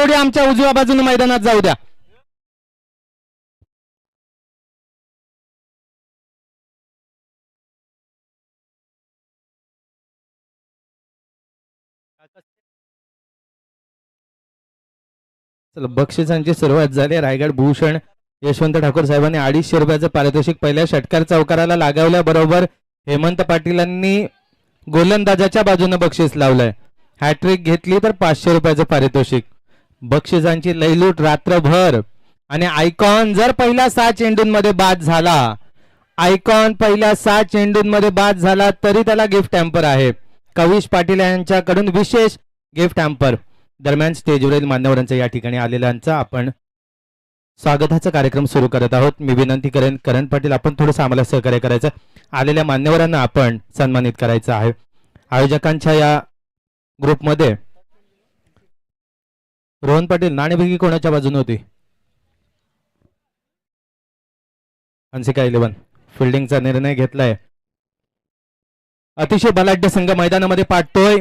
जोडी आमच्या उजव्या बाजूने मैदानात जाऊ द्या. चला बक्षिसांची सुरुवात झाली. रायगड भूषण यशवंत ठाकूर साहेबांनी 250 रुपयाचं पारितोषिक पहिल्या षटकार चौकाराला लागवल्याबरोबर हेमंत पाटीलांनी गोलंदाजाच्या बाजूने बक्षीस लावलंय. हॅट्रिक घेतली तर 500 रुपयाचं पारितोषिक. बक्षिसांची लयलूट रात्रभर. आणि आयकॉन जर पहिल्या 6 चेंडूंमध्ये बाद झाला, आयकॉन पहिल्या 6 चेंडूंमध्ये बाद झाला तरी त्याला गिफ्ट हॅम्पर आहे. कविश पाटील यांच्याकडून विशेष गिफ्ट हॅम्पर. दरम्यान स्टेजवरील मान्यवरांच्या या ठिकाणी आलेल्यांचा आपण स्वागताचा कार्यक्रम सुरू करत आहोत. मी विनंती करेन करण पाटील आपण थोडंसं आम्हाला सहकार्य करायचं. आलेल्या मान्यवरांना आपण सन्मानित करायचं आहे. आयोजकांच्या या ग्रुपमध्ये रोहन पाटील नाणेफेकी कोणाच्या बाजूने होती? हंसिका 11 फिल्डिंगचा निर्णय घेतलाय. अतिशय बलाढ्य संघ मैदानामध्ये पाठतोय.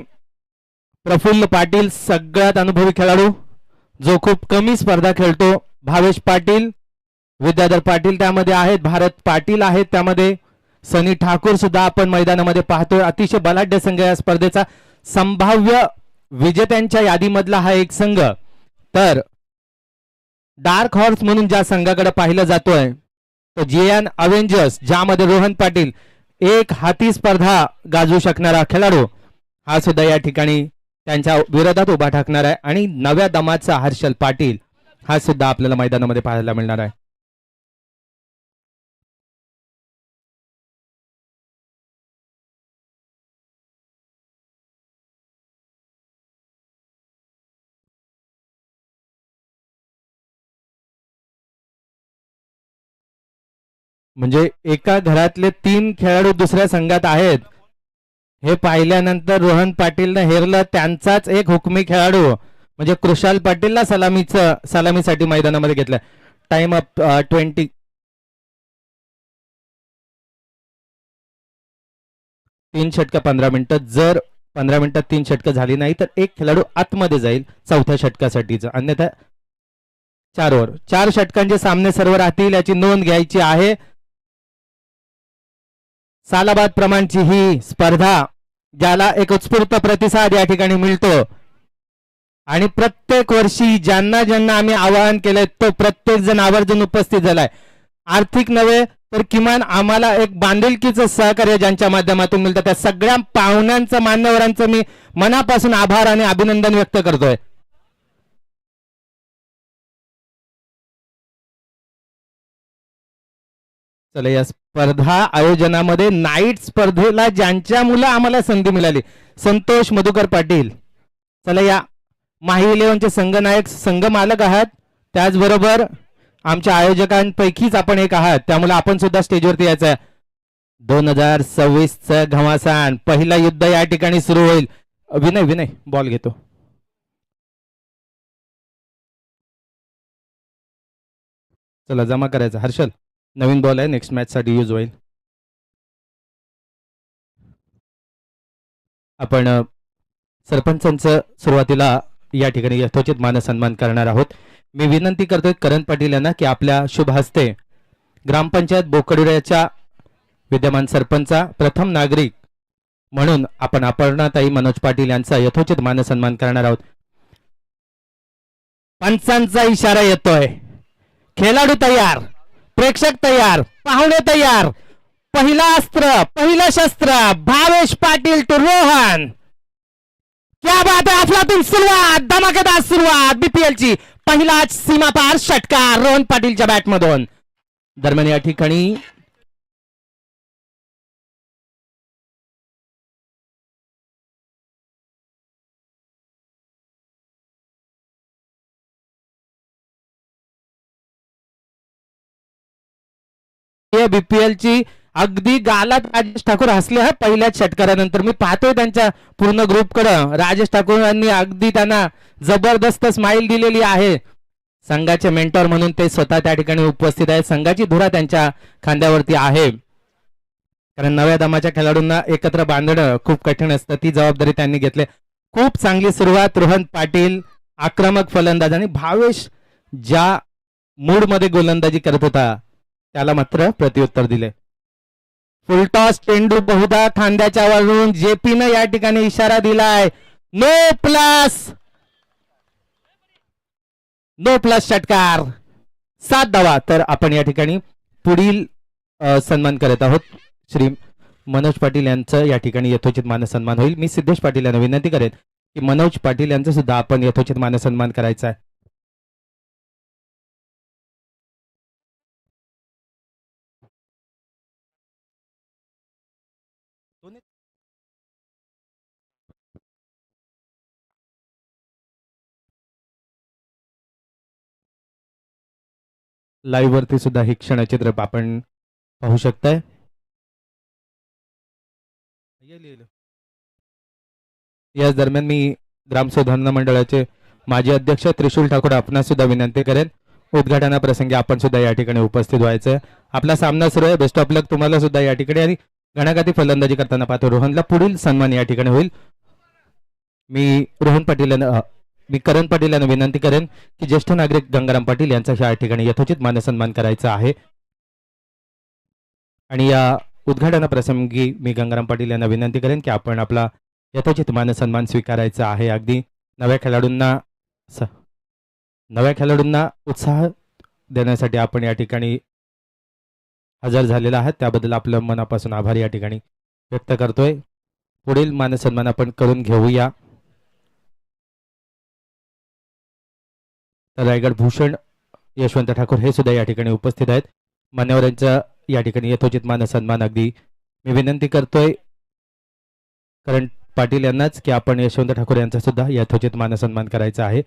प्रफुल्ल पाटील सगळ्यात अनुभवी खेळाडू जो खूप कमी स्पर्धा खेळतो. भावेश पाटील, विद्याधर पाटील त्यामध्ये आहेत, भारत पाटील आहेत त्यामध्ये, सनी ठाकूर सुद्धा आपण मैदानामध्ये पाहतोय. अतिशय बलाढ्य संघ या स्पर्धेचा. संभाव्य विजेत्यांच्या यादीमधला हा एक संघ. तर डार्क हॉर्स म्हणून ज्या संघाकडे पाहिलं जातोय तो JN अवेंजर्स, ज्यामध्ये रोहन पाटील एक हाती स्पर्धा गाजवू शकणारा खेळाडू हा सुद्धा या ठिकाणी त्यांच्या विरोधात उभा ठाकणार आहे. आणि नव्या दमाचा हर्षल पाटील हा सुद्धा आपल्याला मैदानामध्ये पाहायला मिळणार आहे. म्हणजे एका घरातले 3 खेळाडू दुसऱ्या संघात आहेत हे पाहिल्यानंतर रोहन पाटीलने हेरलं त्यांचाच एक हुकमी खेळाडू म्हणजे कृशाल पाटीलला सलामीसाठी मैदानामध्ये घेतलं. Time up 20. 3 षटकं 15 मिनिटं. जर 15 मिनिटात 3 षटकं झाली नाही तर एक खेळाडू आतमध्ये जाईल चौथ्या षटकासाठीच. अन्यथा 4 ओव्हर 4 षटकांचे सामने सर्व राहतील याची नोंद घ्यायची आहे. सालाबाद प्रमाणची ही स्पर्धा ज्याला एक उत्स्फूर्त प्रतिसाद या ठिकाणी मिळतो. आणि प्रत्येक वर्षी ज्यांना ज्यांना आम्ही आवाहन केलंय तो प्रत्येक जण आवर्जून उपस्थित झालाय. आर्थिक नव्हे तर किमान आम्हाला एक बांधिलकीचं सहकार्य ज्यांच्या माध्यमातून मिळतं त्या सगळ्या पाहुण्यांचं मान्यवरांचं मी मनापासून आभार आणि अभिनंदन व्यक्त करतोय. चला या स्पर्धा आयोजनामध्ये नाईट स्पर्धेला ज्यांच्या मुलं आम्हाला संधी मिळाली, संतोष मधुकर पाटील. चला या माही 11चे संघनायक संघ मालक आहात, त्याचबरोबर आमच्या आयोजकांपैकीच आपण एक आहात, त्यामुळे आपण सुद्धा स्टेजवरती यायचं. 2026चं घमासान पहिला युद्ध या ठिकाणी सुरू होईल. विनय बॉल घेतो. चला जमा करायचा. हर्षल नवीन बॉल आहे, नेक्स्ट मॅच साठी यूज होईल. आपण सरपंचांचं सुरुवातीला या ठिकाणी यथोचित मान सन्मान करणार आहोत. मी विनंती करतोय करण पाटील यांना की आपल्या शुभ हस्ते ग्रामपंचायत बोकडुऱ्याच्या विद्यमान सरपंचा प्रथम नागरिक म्हणून आपण अपर्णाताई मनोज पाटील यांचा यथोचित मान सन्मान करणार आहोत. पंचांचा इशारा येतोय. खेळाडू तयार, प्रेक्षक तयार, पाहुणे तयार. पहिला अस्त्र, पहिलं शस्त्र, भावेश पाटील टू रोहन. क्या बात है, अफलातून सुरुवात, धमाकेदार सुरुवात BPL ची. पहिला सीमापार षटकार रोहन पाटीलच्या बॅटमधून. दरम्यान या ठिकाणी BPL ची अगदी गालात राजेश ठाकूर हसले हा पहिल्याच षटकारानंतर. मी पाहतोय त्यांच्या पूर्ण ग्रुपकडे, राजेश ठाकूर यांनी अगदी त्यांना जबरदस्त स्माइल दिलेली आहे. संघाचे मेंटॉर म्हणून ते स्वतः त्या ठिकाणी उपस्थित आहेत. संघाची धुरा त्यांच्या खांद्यावरती आहे, कारण नव्या दमाच्या खेळाडूंना एकत्र बांधणं खूप कठीण असतं. ती जबाबदारी त्यांनी घेतली. खूप चांगली सुरुवात रोहन पाटील आक्रमक फलंदाज आणि भावेश ज्या मूड मध्ये गोलंदाजी करत होता त्याला मात्र प्रत्युत्तर दिले. फुलटॉस चेंडू बहुधा खांद्याच्या वरून जेपीनं या ठिकाणी इशारा दिलाय. नो प्लस, नो प्लस षटकार, 7 धावा. तर आपण या ठिकाणी पुढील सन्मान करत आहोत. श्री मनोज पाटील यांचं या ठिकाणी यथोचित मानसन्मान होईल. मी सिद्धेश पाटील यांना विनंती करेन की मनोज पाटील यांचं सुद्धा आपण यथोचित मानसन्मान करायचा आहे. लाईव्ह वरती सुद्धा हे क्षणचित्र आपण पाहू शकताय. याच दरम्यान मी ग्रामसुधारणा मंडळाचे माजी अध्यक्ष त्रिशूल ठाकूर आपणास सुद्धा विनंती करेन उद्घाटनाप्रसंगी आपण सुद्धा या ठिकाणी उपस्थित व्हायचं. आपला सामना सुरू आहे. बेस्ट ऑफ लक तुम्हाला सुद्धा या ठिकाणी. आणि घणाघाती फलंदाजी करताना पाहतो रोहनला पुढील सन्मान या ठिकाणी होईल. मी रोहन पाटील मी करण पाटील यांना विनंती करेन की ज्येष्ठ नागरिक गंगाराम पाटील यांचा या ठिकाणी यथोचित मानसन्मान करायचा आहे. आणि या उद्घाटनाप्रसंगी मी गंगाराम पाटील यांना विनंती करेन की आपण आपला यथोचित मानसन्मान स्वीकारायचा आहे. अगदी नव्या खेळाडूंना उत्साह देण्यासाठी आपण या ठिकाणी हजर झालेला आहात त्याबद्दल आपलं मनापासून आभार या ठिकाणी व्यक्त करतोय. पुढील मानसन्मान आपण करून घेऊया. तर रायगड भूषण यशवंत ठाकूर हे सुद्धा या ठिकाणी उपस्थित आहेत. मान्यवरांचा या ठिकाणी यथोचित मानसन्मान अगदी मी विनंती करतोय करण पाटील यांनाच की आपण यशवंत ठाकूर यांचा सुद्धा यथोचित मानसन्मान करायचा आहे.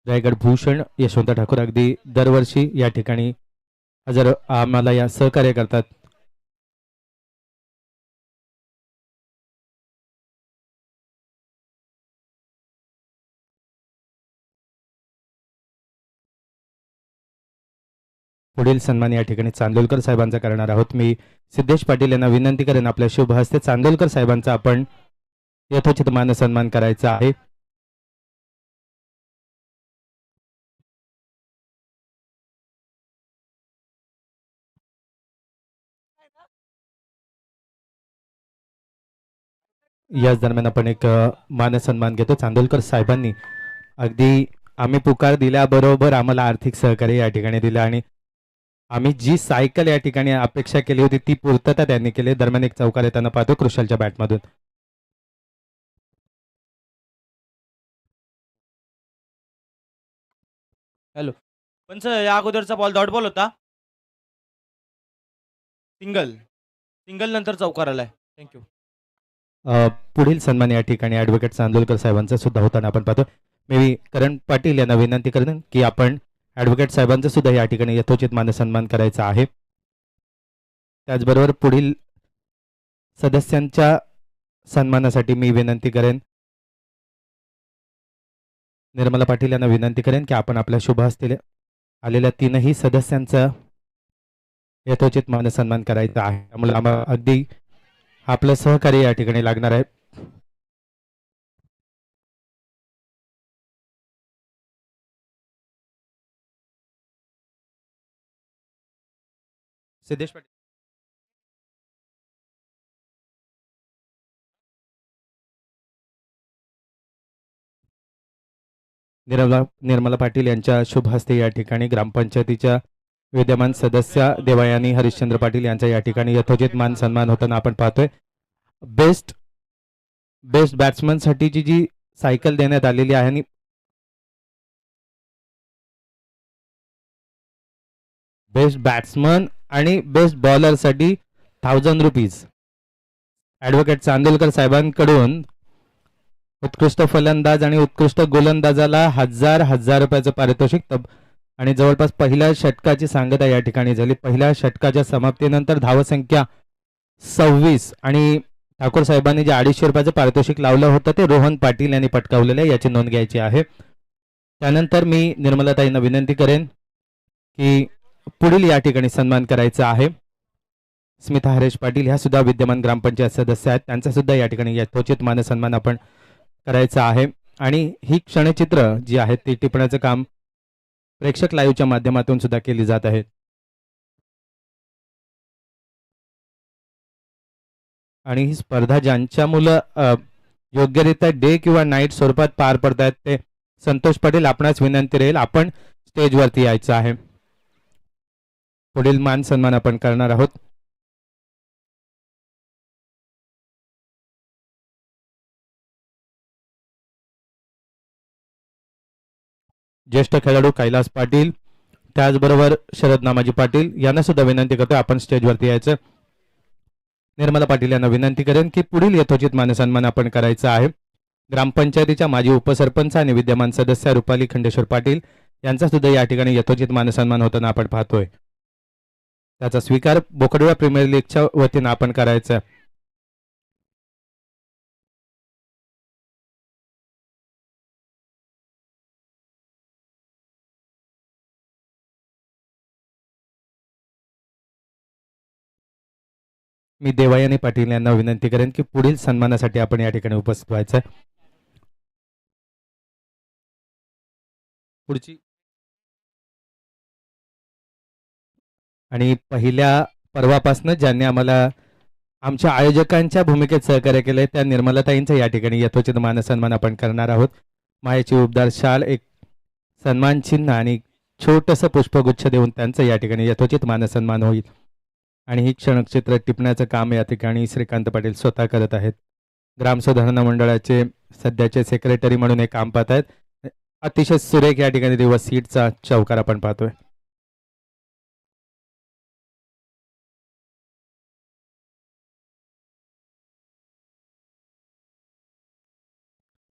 रायगड भूषण यशवंत ठाकूर अगदी दरवर्षी या ठिकाणी हजर आम्हाला या सहकार्य करतात. पुढील सन्मान या ठिकाणी चांदोलकर साहेबांचा करणार आहोत. मी सिद्धेश पाटील यांना विनंती करेन आपल्या शुभ हस्ते चांदोलकर साहेबांचा आपण यथोचित मानसन्मान करायचा आहे. याच दरम्यान आपण एक मानसन्मान घेतो. चांदोलकर साहेबांनी अगदी आम्ही पुकार दिल्याबरोबर आम्हाला आर्थिक सहकार्य या ठिकाणी दिलं आणि आम्ही जी सायकल या ठिकाणी अपेक्षा केली होती ती पूर्तता त्यांनी केली. दरम्यान एक चौकार येताना पाहतो कृषलच्या बॅटमधून. हॅलो पण सर या अगोदरचा बॉल डॉट बॉल होता. सिंगल नंतर चौकार आलाय. थँक्यू. पुढील सन्मान या ठिकाणी ॲडव्होकेट चांदोलकर साहेबांचा सुद्धा होताना आपण पाहतो. मी करण पाटील यांना विनंती करेन की आपण ॲडव्होकेट साहेबांचा सुद्धा या ठिकाणी यथोचित मानसन्मान करायचा आहे. त्याचबरोबर पुढील सदस्यांच्या सन्मानासाठी मी विनंती करेन निर्मला पाटील यांना विनंती करेन की आपण आपल्या शुभ हस्ते आलेल्या 3ही सदस्यांचा यथोचित मानसन्मान करायचा आहे. त्यामुळे आम्हाला अगदी आपलं सहकार्य या ठिकाणी लागणार आहे. सिद्धेश पाटील निर्मला पाटील यांच्या शुभ हस्ते या ठिकाणी ग्रामपंचायतीच्या विद्यमान सदस्य देवयानी हरिश्चंद्र पाटील यांचा या ठिकाणी यथोचित मान सन्मान होताना आपण पाहतोय. बेस्ट बॅट्समन साठीची जी सायकल देण्यात आलेली आहे आणि बेस्ट बॅट्समन आणि बेस्ट बॉलर साठी 1000 रुपीज ॲडव्होकेट चांदोलकर साहेबांकडून उत्कृष्ट फलंदाज आणि उत्कृष्ट गोलंदाजाला 1000 रुपयाचं पारितोषिक आणि जवळपास पहिल्या षटकाची सांगता या ठिकाणी झाली. पहिल्या षटकाच्या समाप्तीनंतर धावसंख्या 26 आणि ठाकूर साहेबांनी जे 250 रुपयाचं पारितोषिक लावलं होतं ते रोहन पाटील यांनी पटकावलेलं आहे, याची नोंद घ्यायची आहे. त्यानंतर मी निर्मलाताईंना विनंती करेन की पुढील या ठिकाणी सन्मान करायचा आहे. स्मिता हरेश पाटील ह्या सुद्धा विद्यमान ग्रामपंचायत सदस्य आहेत. त्यांचा सुद्धा या ठिकाणी यथोचित मानसन्मान आपण करायचा आहे. आणि ही क्षणचित्र जी आहेत ती टिपण्याचं काम प्रेक्षक लाईव्हच्या माध्यमातून सुद्धा केली जात आहेत. आणि ही स्पर्धा ज्यांच्या मुलं योग्यरित्या डे किंवा नाईट स्वरूपात पार पडतायत ते संतोष पाटील, आपणास विनंती राहील आपण स्टेजवरती यायचं आहे. पुढील मान सन्मान आपण करणार आहोत. ज्येष्ठ खेळाडू कैलास पाटील, त्याचबरोबर शरद नामाजी पाटील यांना सुद्धा विनंती करतो आपण स्टेजवरती यायचं. निर्मला पाटील यांना विनंती करेन की पुढील यथोचित मानसन्मान आपण करायचा आहे. ग्रामपंचायतीच्या माजी उपसरपंच आणि विद्यमान सदस्य रुपाली खंडेश्वर पाटील यांचा सुद्धा या ठिकाणी यथोचित मानसन्मान होताना आपण पाहतोय. त्याचा स्वीकार बोकडोळा प्रीमियर लीगच्या वतीनं आपण करायचा. मी देवायानी पाटील यांना विनंती करेन की पुढील सन्मानासाठी आपण या ठिकाणी उपस्थित व्हायचं. पुढची आणि पहिल्या पर्वापासून ज्यांनी आम्हाला आमच्या आयोजकांच्या भूमिकेत सहकार्य केले त्या निर्मलाताईंचं या ठिकाणी यथोचित मानसन्मान आपण करणार आहोत. मायेची उबदार शाल, एक सन्मान चिन्ह आणि छोटंसं पुष्पगुच्छ देऊन त्यांचं या ठिकाणी यथोचित मानसन्मान होईल. आणि ही क्षणचित्र टिपण्याचं काम या ठिकाणी श्रीकांत पाटील स्वतः करत आहेत. ग्राम सुधारणा मंडळाचे सध्याचे सेक्रेटरी म्हणून हे काम पाहत आहेत. अतिशय सुरेख या ठिकाणी दिवस सीटचा चौकार आपण पाहतोय.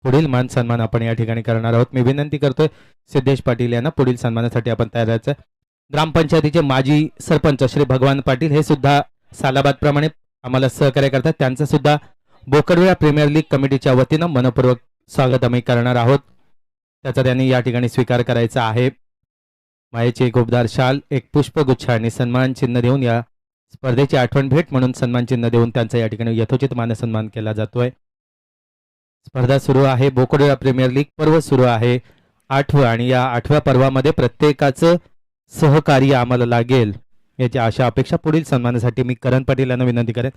पुढील मान सन्मान आपण या ठिकाणी करणार आहोत. मी विनंती करतोय सिद्धेश पाटील यांना पुढील सन्मानासाठी आपण तयार राहायचं. ग्रामपंचायतीचे माजी सरपंच श्री भगवान पाटील हे सुद्धा सालाबाद प्रमाणे आम्हाला सहकार्य करतात. त्यांचं सुद्धा बोकडवेळा प्रीमियर लीग कमिटीच्या वतीनं मनपूर्वक स्वागत आम्ही करणार आहोत. त्याचा त्यांनी या ठिकाणी स्वीकार करायचा आहे. मायेची एक उबदार शाल, एक पुष्पगुच्छ आणि सन्मान चिन्ह देऊन या स्पर्धेची आठवण भेट म्हणून सन्मान चिन्ह देऊन त्यांचा या ठिकाणी यथोचित मानसन्मान केला जातोय. स्पर्धा सुरू आहे. बोकडोळा प्रीमियर लीग पर्व सुरू आहे 8वं आणि या 8व्या पर्वामध्ये प्रत्येकाचं सहकार्य आम्हाला लागेल याची आशा अपेक्षा. पुढील सन्मानासाठी मी करण पाटील यांना विनंती करेन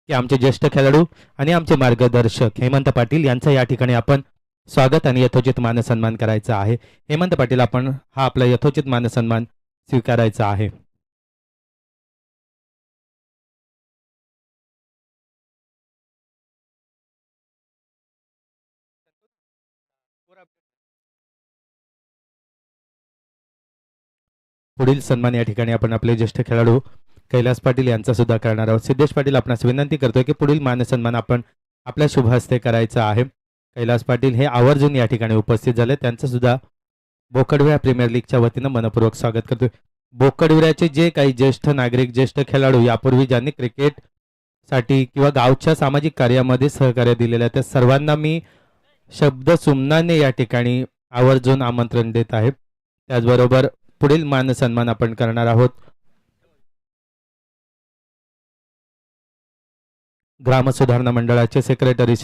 की आमचे ज्येष्ठ खेळाडू आणि आमचे मार्गदर्शक हेमंत पाटील यांचं या ठिकाणी आपण स्वागत आणि यथोचित मानसन्मान करायचा आहे. हेमंत पाटील, आपण हा आपला यथोचित मानसन्मान स्वीकारायचा आहे. पुढील सन्मान या ठिकाणी आपण आपले ज्येष्ठ खेळाडू कैलास पाटील यांचा सुद्धा करणार आहोत. सिद्धेश पाटील, आपणास विनंती करतोय की पुढील मानसन्मान आपण आपल्या शुभ हस्ते करायचा आहे. कैलास पाटील हे आवर्जून या ठिकाणी उपस्थित झाले. त्यांचं सुद्धा बोकडविरा प्रीमियर लीगच्या वतीनं मनपूर्वक स्वागत करतोय. बोकडविऱ्याचे जे काही ज्येष्ठ नागरिक, ज्येष्ठ खेळाडू यापूर्वी ज्यांनी क्रिकेटसाठी किंवा गावच्या सामाजिक कार्यामध्ये सहकार्य दिलेलं आहे त्या सर्वांना मी शब्द सुमनाने या ठिकाणी आवर्जून आमंत्रण देत आहे. त्याचबरोबर पुढील मान सन्मान आपण करणार आहोत. ग्राम सुधारणा मंडळाचे सेक्रेटरी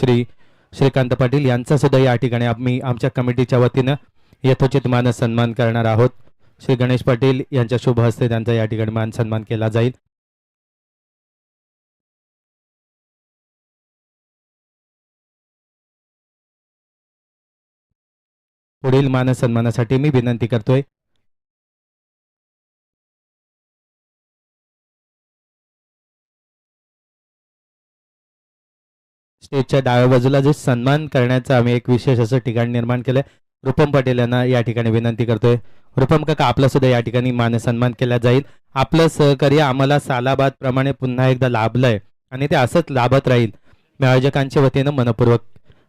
श्रीकांत पाटील यांचा सुद्धा या ठिकाणी आम्ही आमच्या कमिटीच्या वतीनं यथोचित मान सन्मान करणार आहोत. श्री गणेश पाटील यांच्या शुभ हस्ते त्यांचा या ठिकाणी मान सन्मान केला जाईल. पुढील मान सन्मानासाठी मी विनंती करतोय स्टेजच्या डाव्या बाजूला जे सन्मान करण्याचं आम्ही एक विशेष असं ठिकाण निर्माण केलंय. रुपम पाटील यांना या ठिकाणी विनंती करतोय. रुपम काका, आपला सुद्धा या ठिकाणी मान सन्मान केला जाईल. आपलं सहकार्य आम्हाला सालाबाद प्रमाणे पुन्हा एकदा लाभलंय आणि ते असंच लाभत राहील. मी आयोजकांच्या वतीनं मनपूर्वक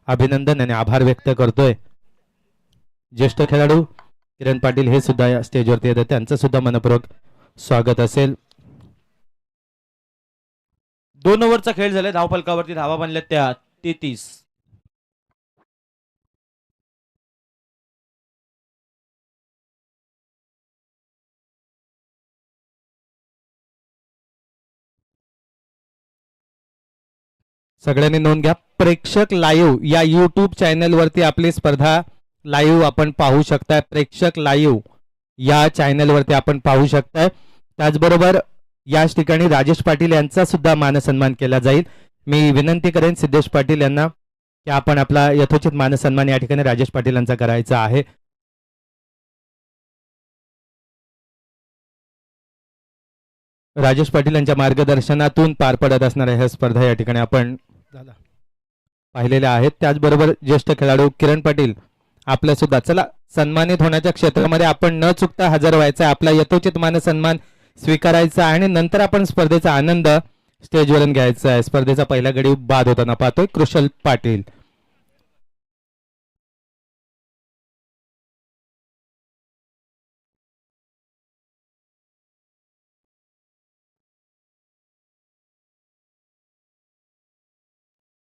अभिनंदन आणि आभार व्यक्त करतोय. ज्येष्ठ खेळाडू किरण पाटील हे सुद्धा या स्टेजवरती येतात. त्यांचं सुद्धा मनपूर्वक स्वागत असेल. 2 ओव्हरचा खेळ झाला. धावफलकावरती धावा बनल्या त्या 33. सगळ्यांनी नोंद घ्या. प्रेक्षक लाईव्ह या यूट्यूब चॅनलवरती आपली स्पर्धा लाईव्ह आपण पाहू शकताय. प्रेक्षक लाईव्ह या चॅनलवरती आपण पाहू शकताय. त्याचबरोबर याच ठिकाणी राजेश पाटील यांचा सुद्धा मानसन्मान केला जाईल. मी विनंती करेन सिद्धेश पाटील यांना की आपण आपला यथोचित मानसन्मान या ठिकाणी राजेश पाटील यांचा करायचा आहे. राजेश पाटील यांच्या मार्गदर्शनातून पार पडत असणाऱ्या ह्या स्पर्धा या ठिकाणी आपण पाहिलेल्या आहेत. त्याचबरोबर ज्येष्ठ खेळाडू किरण पाटील आपलं सुद्धा चला सन्मानित होण्याच्या क्षेत्रामध्ये आपण न चुकता हजर व्हायचा, आपला यथोचित मानसन्मान स्वीकारायचा आणि नंतर आपण स्पर्धेचा आनंद स्टेजवरून घ्यायचा आहे. स्पर्धेचा पहिला गडी बाद होताना पाहतोय कृशल पाटील.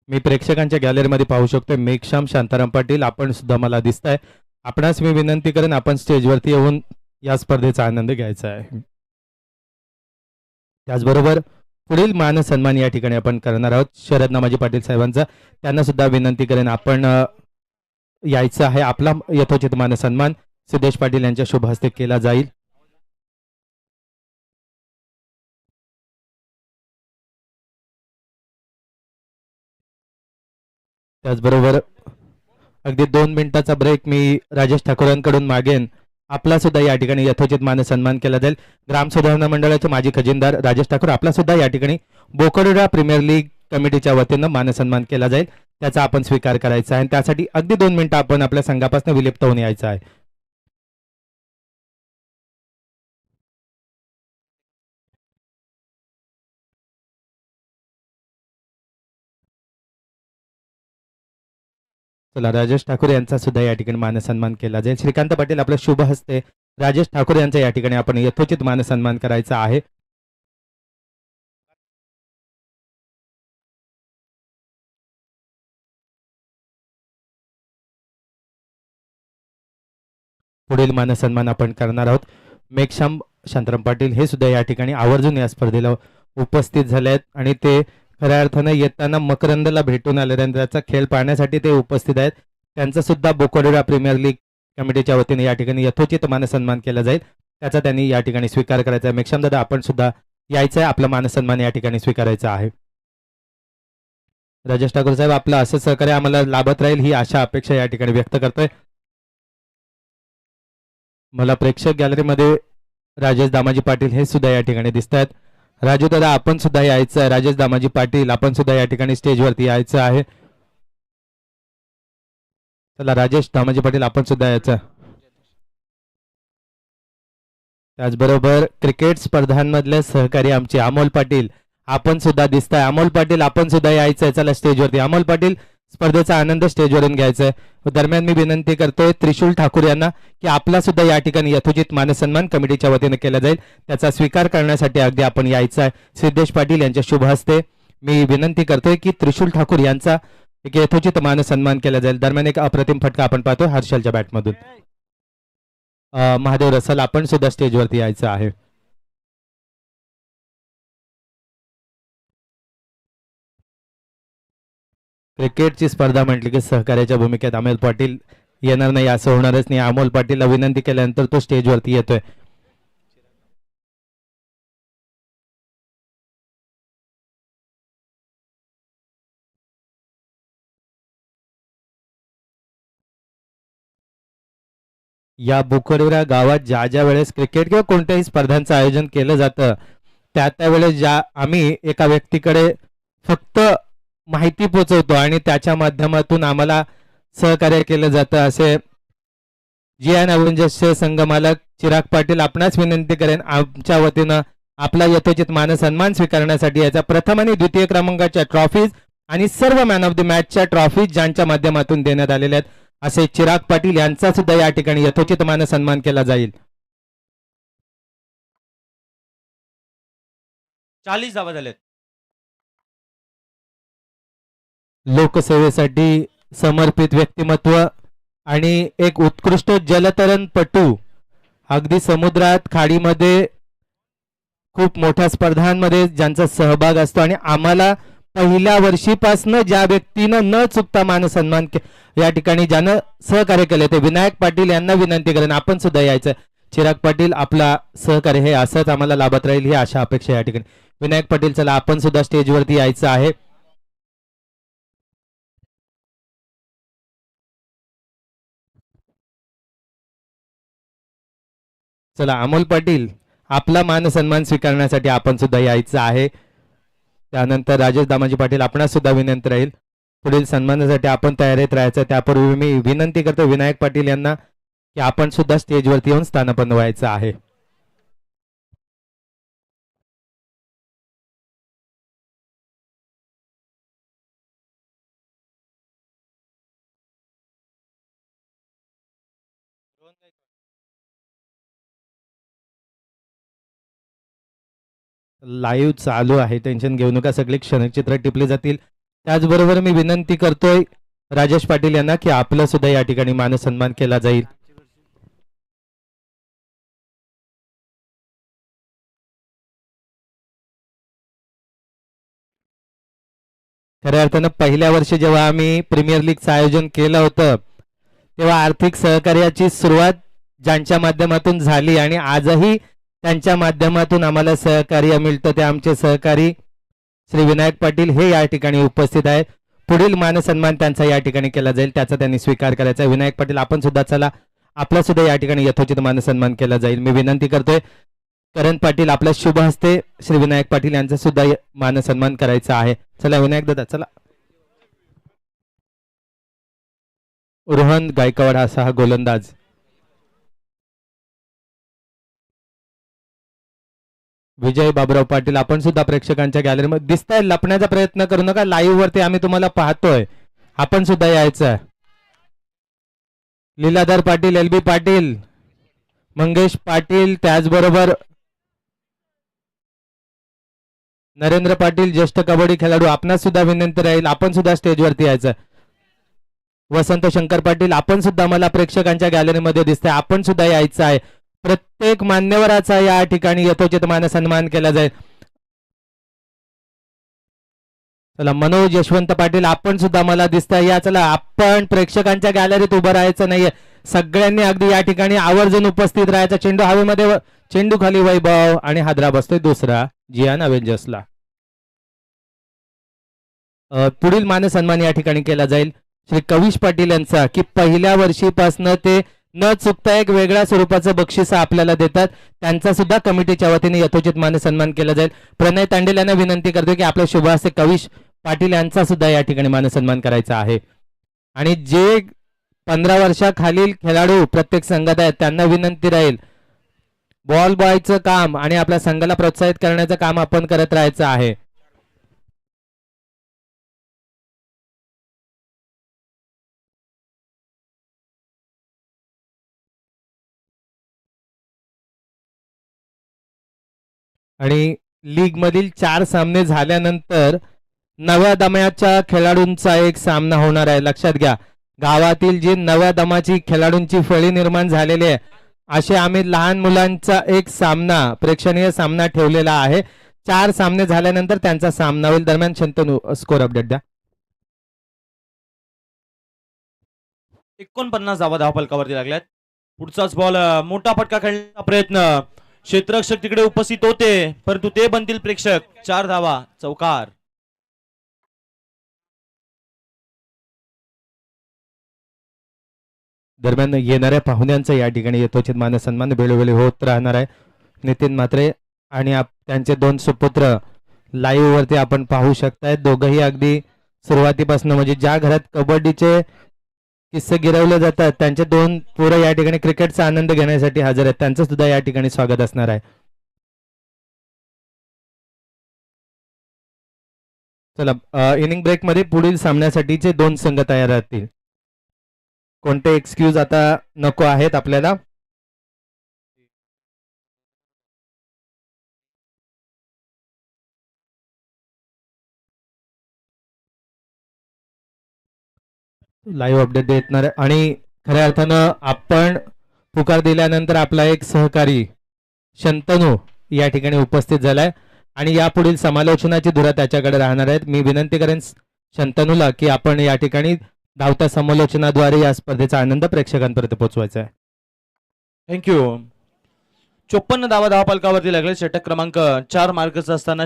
मी प्रेक्षकांच्या गॅलरीमध्ये पाहू शकतोय मेघश्याम शांताराम पाटील आपण सुद्धा मला दिसताय. आपणास मी विनंती करेन आपण स्टेजवरती येऊन या स्पर्धेचा आनंद घ्यायचा आहे. त्याचबरोबर पुढील मान सन्मान या ठिकाणी आपण करणार आहोत शरद नामाजी पाटील साहेबांचा. त्यांना सुद्धा विनंती करेन आपण यायचं आहे. आपला यथोचित मान सन्मान सिद्धेश पाटील यांच्या शुभ हस्ते केला जाईल. त्याचबरोबर अगदी 2 मिनिटाचा ब्रेक मी राजेश ठाकूरांकडून मागेन. आपला सुद्धा या ठिकाणी यथोचित मान सन्मान केला जाईल. ग्राम सुधारणा मंडळाचे माजी खजिनदार राजेश ठाकूर आपला सुद्धा या ठिकाणी बोकडोडा प्रीमियर लीग कमिटीच्या वतीनं मान सन्मान केला जाईल. त्याचा आपण स्वीकार करायचा आहे. त्यासाठी अगदी 2 मिनिटं आपण आपल्या संघापासून विलिप्त होऊन यायचं आहे. चला राजेश ठाकूर यांचा सुद्धा या ठिकाणी मानसन्मान केला जाईल. श्रीकांत पाटील आपल्या शुभ हस्ते राजेश ठाकूर यांचा या ठिकाणी आपण यथोचित मानसन्मान करायचा आहे. पुढील मानसन्मान आपण करणार आहोत. मेघश्याम शांताराम पाटील हे सुद्धा या ठिकाणी आवर्जून या स्पर्धेला उपस्थित झाले आहेत आणि ते खऱ्या अर्थानं येताना मकरंदला भेटून आले आणि त्याचा खेळ पाहण्यासाठी ते उपस्थित आहेत. त्यांचा सुद्धा बोकडोडा प्रीमियर लीग कमिटीच्या वतीने या ठिकाणी यथोचित मानसन्मान केला जाईल. त्याचा त्यांनी या ठिकाणी स्वीकार करायचा आहे. मेघश्याम दादा आपण सुद्धा यायचं आहे. आपला मानसन्मान या ठिकाणी स्वीकारायचा आहे. राजेश ठाकूर साहेब आपलं असं सहकार्य आम्हाला लाभत राहील ही आशा अपेक्षा या ठिकाणी व्यक्त करतोय. मला प्रेक्षक गॅलरीमध्ये राजेश दामाजी पाटील हे सुद्धा या ठिकाणी दिसत आहेत. राजू दादा आपण सुद्धा यायचं आहे. राजेश दामाजी पाटील आपण सुद्धा या ठिकाणी स्टेजवरती यायचं आहे. चला राजेश दामाजी पाटील आपण सुद्धा यायचं. त्याचबरोबर क्रिकेट स्पर्धांमधले सहकारी आमचे अमोल पाटील आपण सुद्धा दिसताय. अमोल पाटील आपण सुद्धा यायचंय. चला स्टेजवरती अमोल पाटील स्पर्धेचा आनंद स्टेजवरून घ्यायचा आहे. दरम्यान मी विनंती करतोय त्रिशूल ठाकूर यांना की आपला सुद्धा या ठिकाणी यथोचित मानसन्मान कमिटीच्या वतीने केला जाईल. त्याचा स्वीकार करण्यासाठी अगदी आपण यायचं आहे. सिद्धेश पाटील यांच्या शुभ हस्ते मी विनंती करतोय की त्रिशूल ठाकूर यांचा एक यथोचित मानसन्मान केला जाईल. दरम्यान एक अप्रतिम फटका आपण पाहतोय हर्षलच्या बॅटमधून. महादेव रसल आपण सुद्धा स्टेजवरती यायचं आहे. क्रिकेटची स्पर्धा म्हटली की सहकार्याच्या भूमिकेत अमोल पाटील येणार नाही असं होणारच नाही. अमोल पाटीलला विनंती केल्यानंतर तो स्टेजवरती येतोय. या बुकडोरा गावात ज्या ज्या वेळेस क्रिकेट किंवा कोणत्याही स्पर्धांचं आयोजन केलं जातं त्यावेळेस ज्या आम्ही एका व्यक्तीकडे फक्त माहिती पोहोचवतो आणि त्याच्या माध्यमातून आम्हाला सहकार्य केलं जातं. असे जी एन अव्हेंजर्सचे संघमालक चिराग पाटील आपणास विनंती करेन आमच्या वतीनं आपला यथोचित मानसन्मान स्वीकारण्यासाठी याचा प्रथम आणि द्वितीय क्रमांकाच्या ट्रॉफीज आणि सर्व मॅन ऑफ द मॅचच्या ट्रॉफीज ज्यांच्या माध्यमातून देण्यात आलेल्या आहेत असे चिराग पाटील यांचा सुद्धा या ठिकाणी यथोचित मानसन्मान केला जाईल. 40 धावा झालेत. लोकसेवेसाठी समर्पित व्यक्तिमत्व आणि एक उत्कृष्ट जलतरणपटू अगदी समुद्रात खाडीमध्ये खूप मोठ्या स्पर्धांमध्ये ज्यांचा सहभाग असतो आणि आम्हाला पहिल्या वर्षीपासनं ज्या व्यक्तीनं न चुकता मानसन्मान या ठिकाणी ज्यानं सहकार्य केले ते विनायक पाटील यांना विनंती करेन आपण सुद्धा यायचं. चिराग पाटील आपला सहकार्य हे असंच आम्हाला लाभत राहील ही आशा अपेक्षा या ठिकाणी. विनायक पाटील चला आपण सुद्धा स्टेजवरती यायचं आहे. चला अमोल पाटील आपला मान सन्मान स्वीकारण्यासाठी आपण सुद्धा यायचं आहे. त्यानंतर राजेश दामाजी पाटील आपणास सुद्धा विनंती राहील पुढील सन्मानासाठी आपण तयारीत राहायचं. त्यापूर्वी मी विनंती करतो विनायक पाटील यांना की आपण सुद्धा स्टेजवरती येऊन स्थानापन्न व्हायचं आहे. लाईव्ह चालू आहे टेन्शन घेऊ नका सगळे क्षणचित्र टिपले जातील. त्याचबरोबर मी विनंती करतोय राजेश पाटील यांना की आपलं सुद्धा या ठिकाणी मानसन्मान केला जाईल. खऱ्या अर्थानं पहिल्या वर्षी जेव्हा आम्ही प्रीमियर लीगचं आयोजन केलं होतं तेव्हा आर्थिक सहकार्याची सुरुवात ज्यांच्या माध्यमातून झाली आणि आजही त्यांच्या माध्यमातून आम्हाला सहकार्य मिळतं ते आमचे सहकारी श्री विनायक पाटील हे या ठिकाणी उपस्थित आहेत. पुढील मानसन्मान त्यांचा या ठिकाणी केला जाईल त्याचा त्यांनी स्वीकार करायचा. विनायक पाटील आपण सुद्धा चला आपला सुद्धा या ठिकाणी यथोचित मानसन्मान केला जाईल. मी विनंती करतोय करण पाटील आपल्या शुभ हस्ते श्री विनायक पाटील यांचा सुद्धा मानसन्मान करायचा आहे. चला विनायक दादा चला. रोहन गायकवाड असा हा गोलंदाज. विजय बाबुराव पाटील आपण सुद्धा प्रेक्षकांच्या गॅलरीमध्ये दिसताय. लपण्याचा प्रयत्न करू नका लाईव्ह वरती आम्ही तुम्हाला पाहतोय. आपण सुद्धा यायचं. लीलाधर पाटील एल बी पाटील मंगेश पाटील त्याचबरोबर नरेंद्र पाटील ज्येष्ठ कबड्डी खेळाडू आपणास सुद्धा विनंती राहील आपण सुद्धा स्टेजवरती यायचं. वसंत शंकर पाटील आपण सुद्धा मला प्रेक्षकांच्या गॅलरीमध्ये दिसतंय आपण सुद्धा यायचं आहे. प्रत्येक मान्यवराचा या ठिकाणी यथोचित मानसन्मान केला जाईल. चला मनोज यशवंत पाटील आपण सुद्धा मला दिसतंय या. चला आपण प्रेक्षकांच्या गॅलरीत उभं राहायचं नाहीये सगळ्यांनी अगदी या ठिकाणी आवर्जून उपस्थित राहायचं. चेंडू हवेमध्ये चेंडू खाली वैभव आणि हादरा बसतोय दुसरा जियान अवेंजर्सला. पुढील मानसन्मान या ठिकाणी केला जाईल श्री कविश पाटील यांचा की पहिल्या वर्षीपासून ते न चुकता एक वेगळ्या स्वरूपाचं बक्षीस आपल्याला देतात त्यांचा सुद्धा कमिटीच्या वतीने यथोचित मानसन्मान केला जाईल. प्रणय तांडेल यांना विनंती करतो की आपल्या शुभ हस्ते कविश पाटील यांचा सुद्धा या ठिकाणी मानसन्मान करायचा आहे. आणि जे 15 वर्षाखालील खेळाडू प्रत्येक संघात आहेत त्यांना विनंती राहील बॉल बॉयचं काम आणि आपल्या संघाला प्रोत्साहित करण्याचं काम आपण करत राहायचं आहे. आणि लीग मधील 4 सामने झाल्यानंतर नव्या दमाच्या खेळाडूंचा एक सामना होणार आहे. लक्षात घ्या गावातील जी नव्या दमाची खेळाडूंची फळी निर्माण झालेली आहे असे आम्ही लहान मुलांचा एक सामना प्रेक्षणीय सामना ठेवलेला आहे. 4 सामने झाल्यानंतर त्यांचा सामना होईल. दरम्यान शंतनू स्कोर अपडेट द्या. 49 धावा धावफलकावरती लागल्यात. पुढचाच बॉल मोठा फटका खेळण्याचा प्रयत्न क्षेत्ररक्षक तिकडे उपस्थित होते परंतु ते बनतील प्रेक्षक. 4 धावा चौकार. दरम्यान येणाऱ्या पाहुण्यांचा या ठिकाणी यथोचित मानसन्मान वेळोवेळी होत राहणार आहे. नितीन म्हात्रे आणि त्यांचे 2 सुपुत्र लाईव्ह वरती आपण पाहू शकताय. दोघंही अगदी सुरुवातीपासून म्हणजे ज्या घरात कबड्डीचे किस्से गिरवले जातात त्यांचे 2 पोरं या ठिकाणी क्रिकेटचा आनंद घेण्यासाठी हजर आहेत. त्यांचं सुद्धा या ठिकाणी स्वागत असणार आहे. चला इनिंग ब्रेक मध्ये पुढील सामन्यासाठीचे 2 संघ तयार राहतील. कोणते एक्सक्यूज आता नको आहेत आपल्याला. लाईव्ह अपडेट देणार आणि खऱ्या अर्थानं आपण पुकार दिल्यानंतर आपला एक सहकारी शंतनू या ठिकाणी उपस्थित झालाय आणि यापुढील समालोचनाची धुरा त्याच्याकडे राहणार आहेत. मी विनंती करेन शंतनूला की आपण या ठिकाणी धावत्या समालोचनाद्वारे या स्पर्धेचा आनंद प्रेक्षकांपर्यंत पोहोचवायचा आहे. थँक्यू. 54 धावा धावफलकावरती लागले. षटक क्रमांक 4 मार्कचा असताना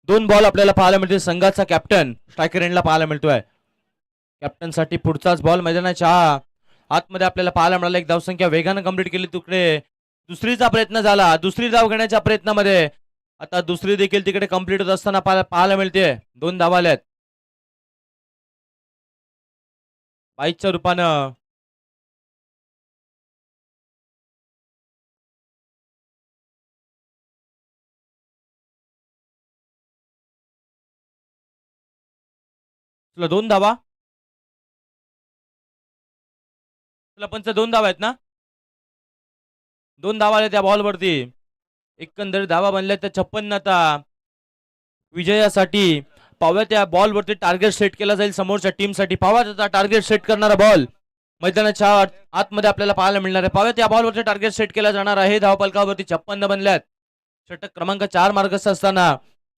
2 बॉल आपल्याला पाहायला मिळतील. संघाचा कॅप्टन स्ट्रायकर एंडला पाहायला मिळतोय. कॅप्टन साठी पुढचाच बॉल मैदानाच्या आतमध्ये आपल्याला पाहायला मिळाला. एक धावसंख्या वेगानं कंप्लीट केली. तिकडे दुसरीचा प्रयत्न झाला. दुसरी धाव घेण्याच्या प्रयत्नामध्ये आता दुसरी देखील तिकडे कंप्लीट होत असताना पाहायला मिळते. 2 धावा आल्यात. 22च्या रूपानं तुला 2 धावा. तुला पंच 2 धावा आहेत ना. 2 धावा आल्या त्या बॉलवरती. एकंदरीत धावा बनल्या त्या 56. आता विजयासाठी पाव्या त्या बॉलवरती टार्गेट सेट केला जाईल समोरच्या टीमसाठी. पाव्या त्याचा टार्गेट सेट करणारा बॉल मैदानाच्या आतमध्ये आपल्याला पाहायला मिळणार आहे. पाव्या त्या बॉलवरती टार्गेट सेट केला जाणार आहे. धावफलकावरती 56 बनल्यात. षटक क्रमांक 4 मार्गस्थ असताना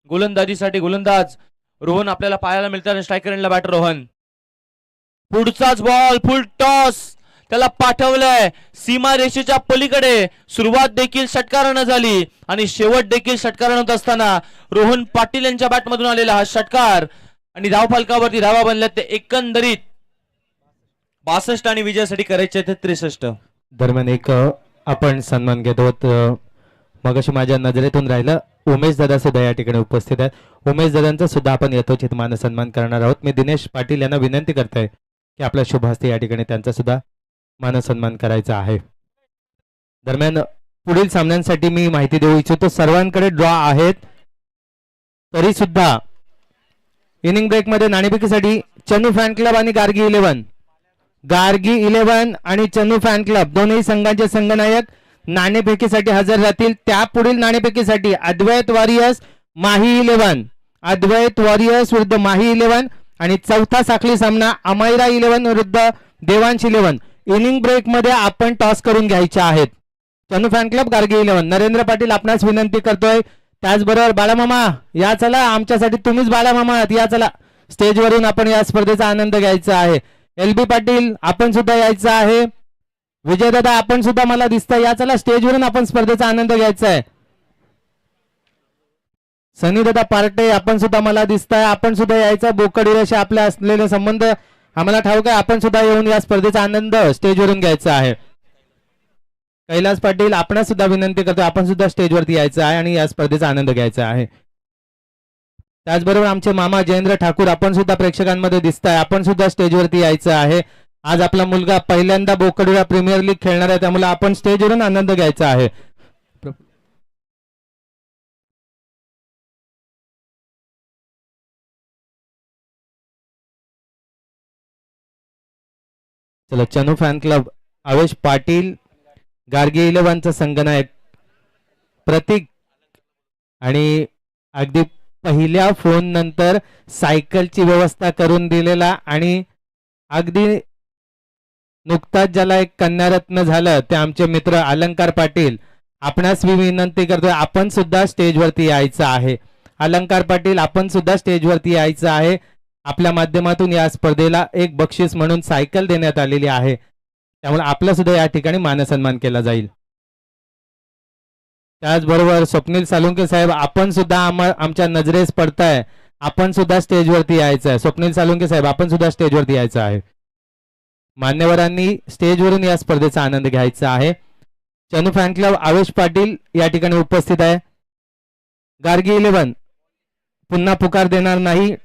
गोलंदाजीसाठी गोलंदाज रोहन आपल्याला पाहायला मिळतात आणि स्ट्रायकर एंडला बॅटर रोहन. पुढचाच बॉल फुल टॉस त्याला पाठवलंय सीमा रेषेच्या पलीकडे. सुरुवात देखील षटकारानं झाली आणि शेवट देखील षटकारानं होत असताना रोहन पाटील यांच्या बॅटमधून आलेला हा षटकार आणि धावफलकावरती धावा बनल्यात ते एकंदरीत 62 आणि विजयासाठी करायचे ते 63. दरम्यान एक आपण सन्मान घेतो. मगाशी माझ्या नजरेतून राहिलं उमेश दादा सुद्धा या ठिकाणी उपस्थित आहेत. उमेश दादांचा सुद्धा आपण यथोचित मान सन्मान करणार आहोत. मी दिनेश पाटील यांना विनंती करतोय की आपल्या शुभ हस्ते या ठिकाणी त्यांचा सुद्धा मान सन्मान करायचा आहे. दरम्यान पुढील सामन्यांसाठी मी माहिती देऊ इच्छितो. सर्वांकडे ड्रॉ आहेत तरी सुद्धा इनिंग ब्रेक मध्ये नाणेफेकीसाठी चन्नू फॅन क्लब आणि गार्गी 11 आणि चन्नू फॅन क्लब दोन्ही संघांचे संघनायक नाणेफेकीसाठी हजर राहतील. त्या पुढील नाणेफेकीसाठी अद्वैत वॉरियर्स माही 11, अद्वैत वॉरियर्स विरुद्ध माही 11 आणि चौथा साखळी सामना अमायरा 11 विरुद्ध देवांश 11. इनिंग ब्रेक मध्ये आपण टॉस करून घ्यायचे आहेत. Channu fan club Gargi 11. नरेंद्र पाटील आपणास विनंती करतोय. त्याचबरोबर बाळामामा या चला, आमच्यासाठी तुम्हीच बाळामामा आहात. या चला स्टेजवरून आपण या स्पर्धेचा आनंद घ्यायचा आहे. LB पाटील आपण सुद्धा यायचं आहे. विजयदादा आपण सुद्धा मला दिसतंय. या चला स्टेजवरून आपण स्पर्धेचा आनंद घ्यायचा आहे. सनी दादा पार्टे आपण सुद्धा मला दिसताय. आपण सुद्धा यायचं. बोकडीशी आपल्या असलेले संबंध आम्हाला ठाऊक आहे. आपण सुद्धा येऊन या स्पर्धेचा आनंद स्टेजवरून घ्यायचा आहे. कैलास पाटील आपण सुद्धा विनंती करतो. आपण सुद्धा स्टेजवरती यायचं आहे आणि या स्पर्धेचा आनंद घ्यायचा आहे. त्याचबरोबर आमचे मामा जयेंद्र ठाकूर आपण सुद्धा प्रेक्षकांमध्ये दिसताय. आपण सुद्धा स्टेजवरती यायचं आहे. आज आपला मुलगा पहिल्यांदा बोकडीला प्रीमियर लीग खेळणार आहे, त्यामुळे आपण स्टेजवरून आनंद घ्यायचा आहे. चला चन्नू फॅन क्लब आवेश पाटील, गार्गी 11चा संघनायक प्रतीक आणि अगदी पहिल्या फोन नंतर सायकलची व्यवस्था करून दिलेला आणि अगदी नुकताच ज्याला एक कन्यारत्न झालं ते आमचे मित्र अलंकार पाटील. आपणास मी विनंती करतोय आपण सुद्धा स्टेजवरती यायचं आहे. अलंकार पाटील आपण सुद्धा स्टेजवरती यायचं आहे. आपल्या माध्यमातून या स्पर्धेला एक बक्षीस म्हणून सायकल देण्यात आलेली आहे, त्यामुळे आपला सुद्धा या ठिकाणी मानसन्मान केला जाईल. त्याचबरोबर स्वप्नील सालुंके साहेब आपण सुद्धा आमच्या नजरेस पडताय. आपण सुद्धा स्टेजवरती यायचं आहे. स्वप्नील सालुंके साहेब आपण सुद्धा स्टेजवरती यायचं आहे. मान्यवरांनी स्टेजवरून या स्पर्धेचा आनंद घ्यायचा आहे. चन्नू फॅन क्लब आवेश पाटील या ठिकाणी उपस्थित आहे. गार्गी 11 पुन्हा पुकार देणार नाही.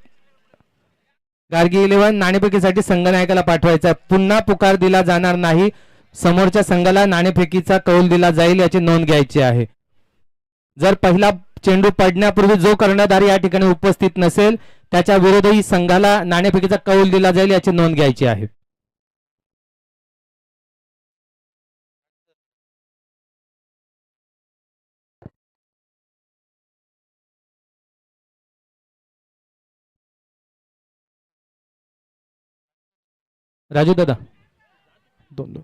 गार्गी 11 नाणेफेकीसाठी संघनायकाला पाठवायचा. पुन्हा पुकार दिला जाणार नाही. समोरच्या संघाला नाणेफेकीचा कौल दिला जाईल याची नोंद घ्यायची आहे. जर पहिला चेंडू पडण्यापूर्वी जो कर्णधार या ठिकाणी उपस्थित नसेल त्याच्या विरोधी संघाला नाणेफेकीचा कौल दिला जाईल याची नोंद घ्यायची आहे. राजू दादा 2-2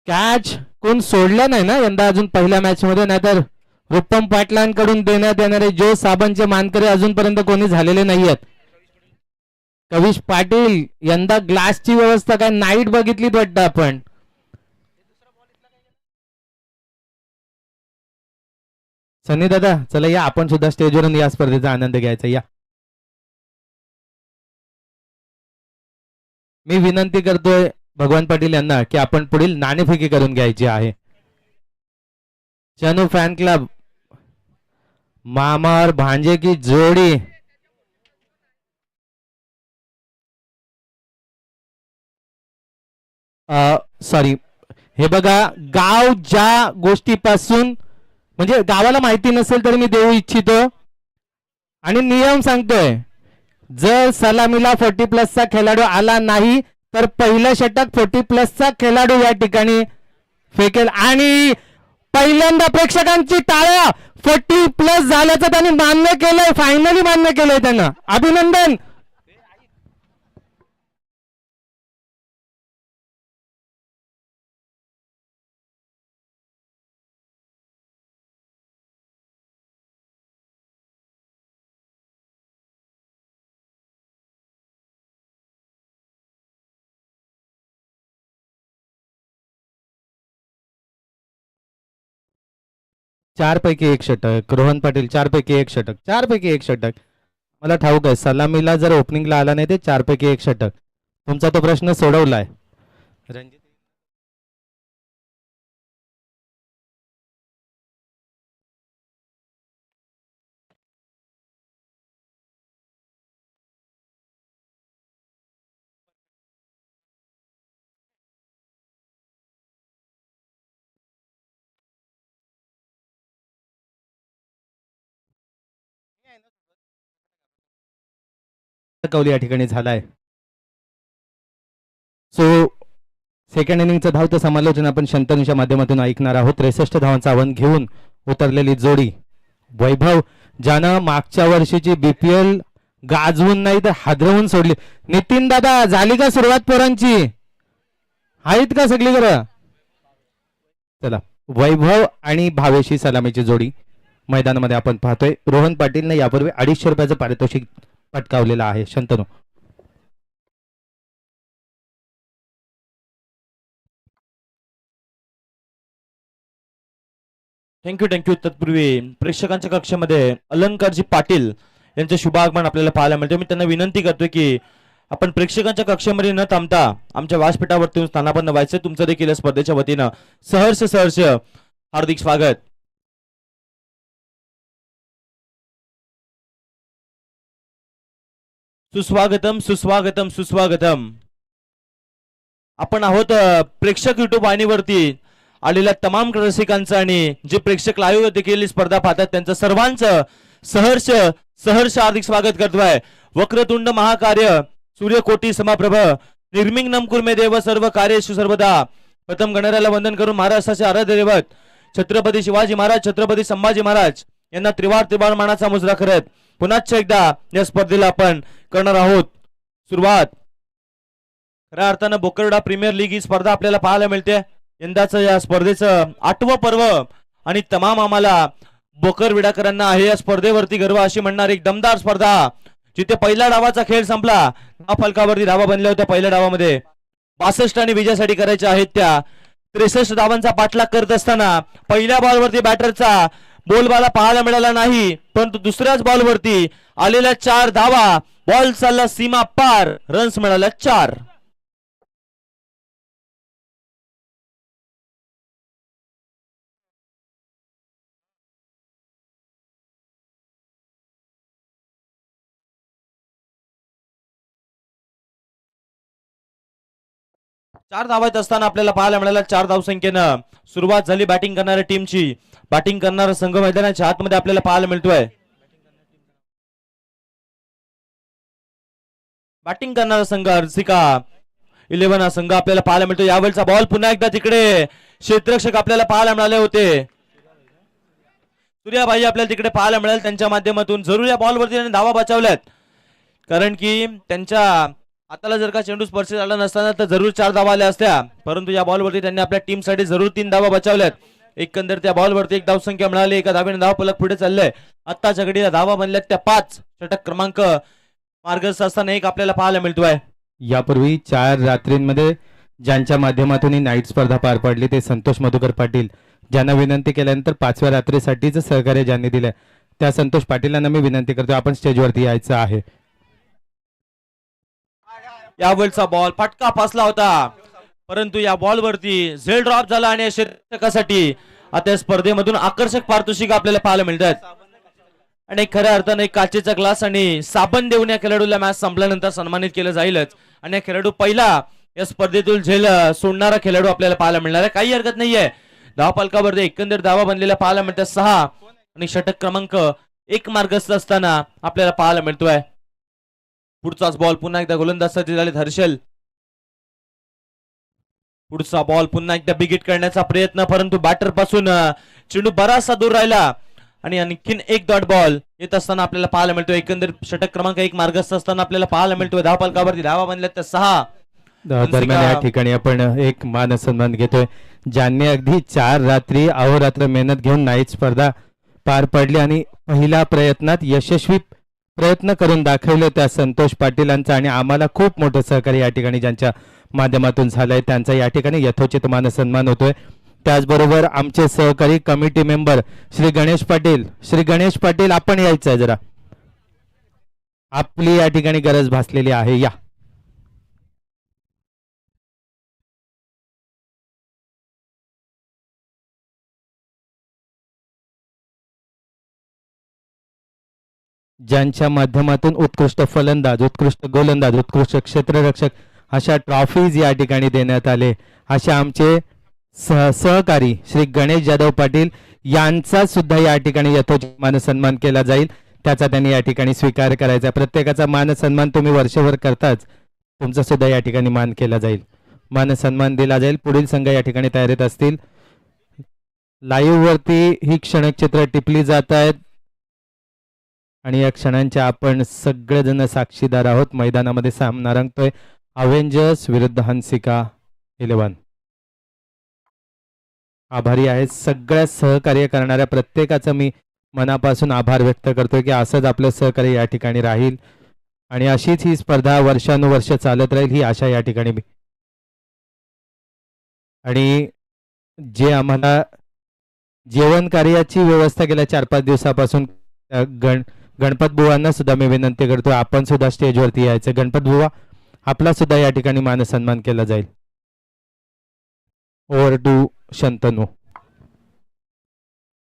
कॅच कोण सोडलं नाही ना यंदा अजून पहिल्या मॅच मध्ये, नाहीतर रुपम पाटलांकडून देण्यात येणारे जो साबणचे मानकरी अजूनपर्यंत कोणी झालेले नाहीयेत. कविश पाटील यंदा ग्लासची व्यवस्था काय नाईट बघितली वाटतं आपण. सनी दादा चला या, आपण सुद्धा स्टेजवरून या स्पर्धेचा आनंद घ्यायचा या. मी विनंती करतोय भगवान पाटील यांना की आपण पुढील नाणेफेकी करून घ्यायची आहे. चनू फॅन क्लब मामा और भांजे की जोड़ी. सॉरी, हे बघा गाव ज्या गोष्टीपासून म्हणजे गावाला माहिती नसेल तरी मी देऊ इच्छितो आणि नियम सांगतोय, जर सलामीला 40+ चा खेळाडू आला नाही तर पहिलं षटक 40+ चा खेळाडू या ठिकाणी फेकेल. आणि पहिल्यांदा प्रेक्षकांची टाळ्या, 40+ झाल्याचं त्यांनी मान्य केलंय, फायनली मान्य केलंय त्यांना, अभिनंदन. चार पैकी एक षटक रोहन पाटील, 4 पैकी 1 षटक, 4 पैकी 1 षटक. मला ठाऊक आहे सलामीला जर ओपनिंगला आला नाही ते 4 पैकी 1 षटक. तुमचा तो प्रश्न सोडवलाय. रणजित कौली या ठिकाणी झालाय. सो सेकंड इनिंगचं धावतं समालोचन आपण शंतनूच्या माध्यमातून ऐकणार आहोत. 63 धावांचं आव्हान घेऊन उतरलेली जोडी वैभव, ज्यानं मागच्या वर्षीची BPL गाजवून नाही तर हादरवून सोडली. नितीन दादा झाली का सुरुवात पोरांची? आहेत का सगळीकडे? चला, वैभव आणि भावेशी सलामीची जोडी मैदानामध्ये आपण पाहतोय. रोहन पाटीलने यापूर्वी 250 रुपयाचं पारितोषिक पटकावलेलं आहे. शंतनू थँक्यू. तत्पूर्वी प्रेक्षकांच्या कक्षामध्ये अलंकारजी पाटील यांचे शुभागमन आपल्याला पाहायला मिळते. मी त्यांना विनंती करतोय की आपण प्रेक्षकांच्या कक्षेमध्ये न थांबता आमच्या व्यासपीठावरती स्थानापन्न व्हायचं. तुमचं देखील स्पर्धेच्या वतीनं सहर्ष हार्दिक स्वागत. सुस्वागतम. आपण आहोत प्रेक्षक युट्यूब वाहिनीवरती आलेल्या तमाम रसिकांचं आणि जे प्रेक्षक लाईव्ह देखील स्पर्धा पाहतात त्यांचं सर्वांचं सहर्ष हार्दिक स्वागत करतोय. वक्रतुंड महाकार्य सूर्यकोटी समप्रभ निर्मिंग कुर्मे देव सर्व कार्येषु सर्वदा. प्रथम गणरायाला वंदन करून महाराष्ट्राचे आराध्य दैवत छत्रपती शिवाजी महाराज, छत्रपती संभाजी महाराज यांना त्रिवार मानाचा मुजरा करत पुन्हा एकदा या स्पर्धेला आपण करणार आहोत सुरुवात. खऱ्या अर्थानं बोकरडा प्रीमियर लीग ही स्पर्धा आपल्याला पाहायला मिळते. यंदाचं या स्पर्धेचं 8वं पर्व आणि तमाम आम्हाला बोकर विडाकरांना आहे या स्पर्धेवरती गर्व अशी म्हणणार एक दमदार स्पर्धा, जिथे पहिल्या डावाचा खेळ संपला. फलकावरती धावा बनल्या होत्या पहिल्या डावामध्ये 62 आणि विजयासाठी करायच्या आहेत त्या 63 धावांचा पाठलाग करत असताना पहिल्या बॉलवरती बॅटरचा बोलबाला पाहायला मिळाला नाही, परंतु दुसऱ्याच बॉलवरती आलेल्या 4 धावा, बॉल चालला सीमा पार, रन्स मिळाल्या 4. चार धावा येत असताना आपल्याला पाहायला मिळाल्या 4 धावसंख्येनं सुरुवात झाली बॅटिंग करणाऱ्या टीमची. बॅटिंग करणारा संघ मैदानाच्या आतमध्ये आपल्याला पाहायला मिळतोय. बॅटिंग करणारा संघ अर्सिका 11 हा संघ आपल्याला पाहायला मिळतो. यावेळचा बॉल पुन्हा एकदा तिकडे क्षेत्ररक्षक आपल्याला पाहायला मिळाले होते. सूर्याबाई आपल्याला तिकडे पाहायला मिळेल. त्यांच्या माध्यमातून जरूर या बॉलवरती त्यांनी धावा बचावल्यात, कारण की त्यांच्या आताला जर का चेंडू स्पर्श झाला नसताना तर जरूर 4 धावा आल्या असत्या, परंतु या बॉलवरती त्यांनी आपल्या टीमसाठी जरूर 3 धावा बचावल्यात. एकंदर त्या बॉलवरती एक धावसंख्या मिळाली, एका धावेने धावफलक पुढे चाललंय. आत्ताच्या घडीला धावा बनल्यात त्या 5. षटक क्रमांक मार्गस्थ असताना एक आपल्याला पाहायला मिळतोय. यापूर्वी 4 रात्रींमध्ये ज्यांच्या माध्यमातून ही नाईट स्पर्धा पार पडली ते संतोष मधुकर पाटील, ज्यांना विनंती केल्यानंतर 5व्या रात्रीसाठीच सहकार्य ज्यांनी दिलंय त्या संतोष पाटीलांना मी विनंती करतो आपण स्टेजवरती यायचं आहे. यावेळचा बॉल फटका फासला होता, परंतु या बॉलवरती झेल ड्रॉप झाला आणि षटकासाठी आता या स्पर्धेमधून आकर्षक पारितोषिक आपल्याला पाहायला मिळतात. आणि खऱ्या अर्थाने एक काचेचा ग्लास आणि साबण देऊन या खेळाडूला मॅच संपल्यानंतर सन्मानित केलं जाईलच. आणि खेळाडू पहिला या स्पर्धेतून झेल सोडणारा खेळाडू आपल्याला पाहायला मिळणार आहे. काही हरकत नाहीये. धावफलकावरती एकंदर धावा बनलेल्या पाहायला मिळतात 6 आणि षटक क्रमांक 1 मार्गस्थ असताना आपल्याला पाहायला मिळतोय. पुढचाच बॉल पुन्हा एकदा गोलंदाजासाठी झालेत हर्षल. पुढचा बॉल पुन्हा एकदा बिगिट करण्याचा प्रयत्न, परंतु बॅटर पासून चेंडू बराचसा दूर राहिला आणि आणखीन एक डॉट बॉल येत असताना आपल्याला पाहायला मिळतोय. एकंदर षटक क्रमांक 1 मार्गस्थ असताना आपल्याला पाहायला मिळतोय. धावफलकावरती धावा बनल्यात त्या 6. दरम्यान या ठिकाणी आपण एक मान सन्मान घेतोय ज्यांनी अगदी 4 रात्री अहोरात्र मेहनत घेऊन नाईट स्पर्धा पार पडली आणि पहिल्या प्रयत्नात यशस्वी प्रयत्न करून दाखवले त्या संतोष पाटीलांचा आणि आम्हाला खूप मोठं सहकार्य या ठिकाणी ज्यांच्या माध्यमातून झालंय त्यांचा या ठिकाणी यथोचित मान सन्मान होतोय. त्याचबरोबर आमचे सहकारी कमिटी मेंबर श्री गणेश पाटील आपण यायचं आहे जरा, आपली या ठिकाणी गरज भासलेली आहे. या ज्यांच्या माध्यमातून उत्कृष्ट फलंदाज, उत्कृष्ट गोलंदाज, उत्कृष्ट क्षेत्ररक्षक अशा ट्रॉफीज या ठिकाणी देण्यात आले, अशा आमचे सहकारी श्री गणेश जाधव पाटील यांचा सुद्धा या ठिकाणी यथोचित मान सन्मान केला जाईल. त्याचा त्यांनी या ठिकाणी स्वीकार करायचा. प्रत्येकाचा मान सन्मान तुम्ही वर्षभर करताच, तुमचा सुद्धा या ठिकाणी मान केला जाईल, मान सन्मान दिला जाईल. पुढील संघ या ठिकाणी तयारीत असतील. लाईव्ह वरती ही क्षणचित्र टिपली जात आहेत आणि या क्षणांच्या आपण सगळेजण साक्षीदार आहोत. मैदानामध्ये सामना रंगतोय अव्हेंजर्स विरुद्ध हंसिका 11. आभारी आहे सगळ्या सहकार्य करणाऱ्या प्रत्येकाचं मी मनापासून आभार व्यक्त करतोय की असंच आपलं सहकार्य या ठिकाणी राहील आणि अशीच ही स्पर्धा वर्षानुवर्ष चालत राहील ही आशा या ठिकाणी मी. आणि जे आम्हाला जेवण कार्याची व्यवस्था गेल्या 4-5 दिवसापासून गणपत बुवांना सुद्धा मी विनंती करतो आपण सुद्धा स्टेजवरती यायचं. गणपत बुवा आपला सुद्धा या ठिकाणी मान सन्मान केला जाईल. Over to Shantanu.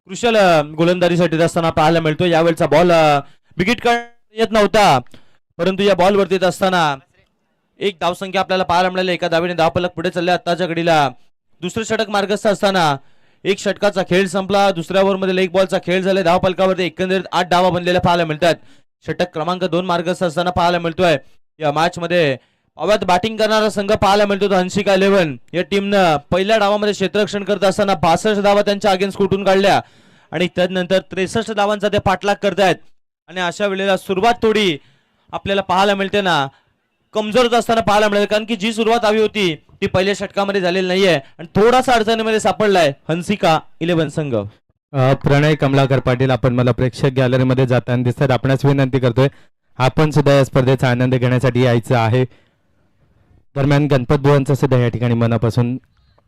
कुशल गोलंदाजीसाठी असताना पाहायला मिळतो. यावेळचा बॉल विकेट काढता येत नव्हता, परंतु या बॉल वरती असताना एक धावसंख्या आपल्याला पाहायला मिळाली. एका धावेने धावफलक पुढे चालले. आताच्या घडीला दुसरे षटक मार्गस्थ असताना एक षटकाचा खेळ संपला. दुसऱ्या ओव्हरमध्ये लेग बॉलचा खेळ झाला. धावफलकावरती एकंदरीत 8 धावा बनलेल्या पाहायला मिळतात. षटक क्रमांक 2 मार्गस्थ असताना पाहायला मिळतोय. या मॅच मध्ये अव्यात बॅटिंग करणारा संघ पाहायला मिळतो तो हंसिका 11. या टीमनं पहिल्या डावामध्ये क्षेत्ररक्षण करत असताना 62 धावा त्यांच्या अगेन्स्ट कुठून काढल्या आणि त्यानंतर 63 धावांचा ते पाठलाग करतायत. आणि अशा वेळेला सुरुवात थोडी आपल्याला पाहायला मिळते ना कमजोर असताना पाहायला मिळेल, कारण की जी सुरुवात हवी होती ती पहिल्या षटकामध्ये झालेली नाहीये आणि थोडासा अडचणीमध्ये सापडलाय हंसिका 11 संघ. प्रणय कमलाकर पाटील आपण मला प्रेक्षक गॅलरीमध्ये जाताना दिसतात. आपणास विनंती करतोय आपण सुद्धा या स्पर्धेचा आनंद घेण्यासाठी यायचं आहे. दरम्यान गणपत बुवांचा सुद्धा या ठिकाणी मनापासून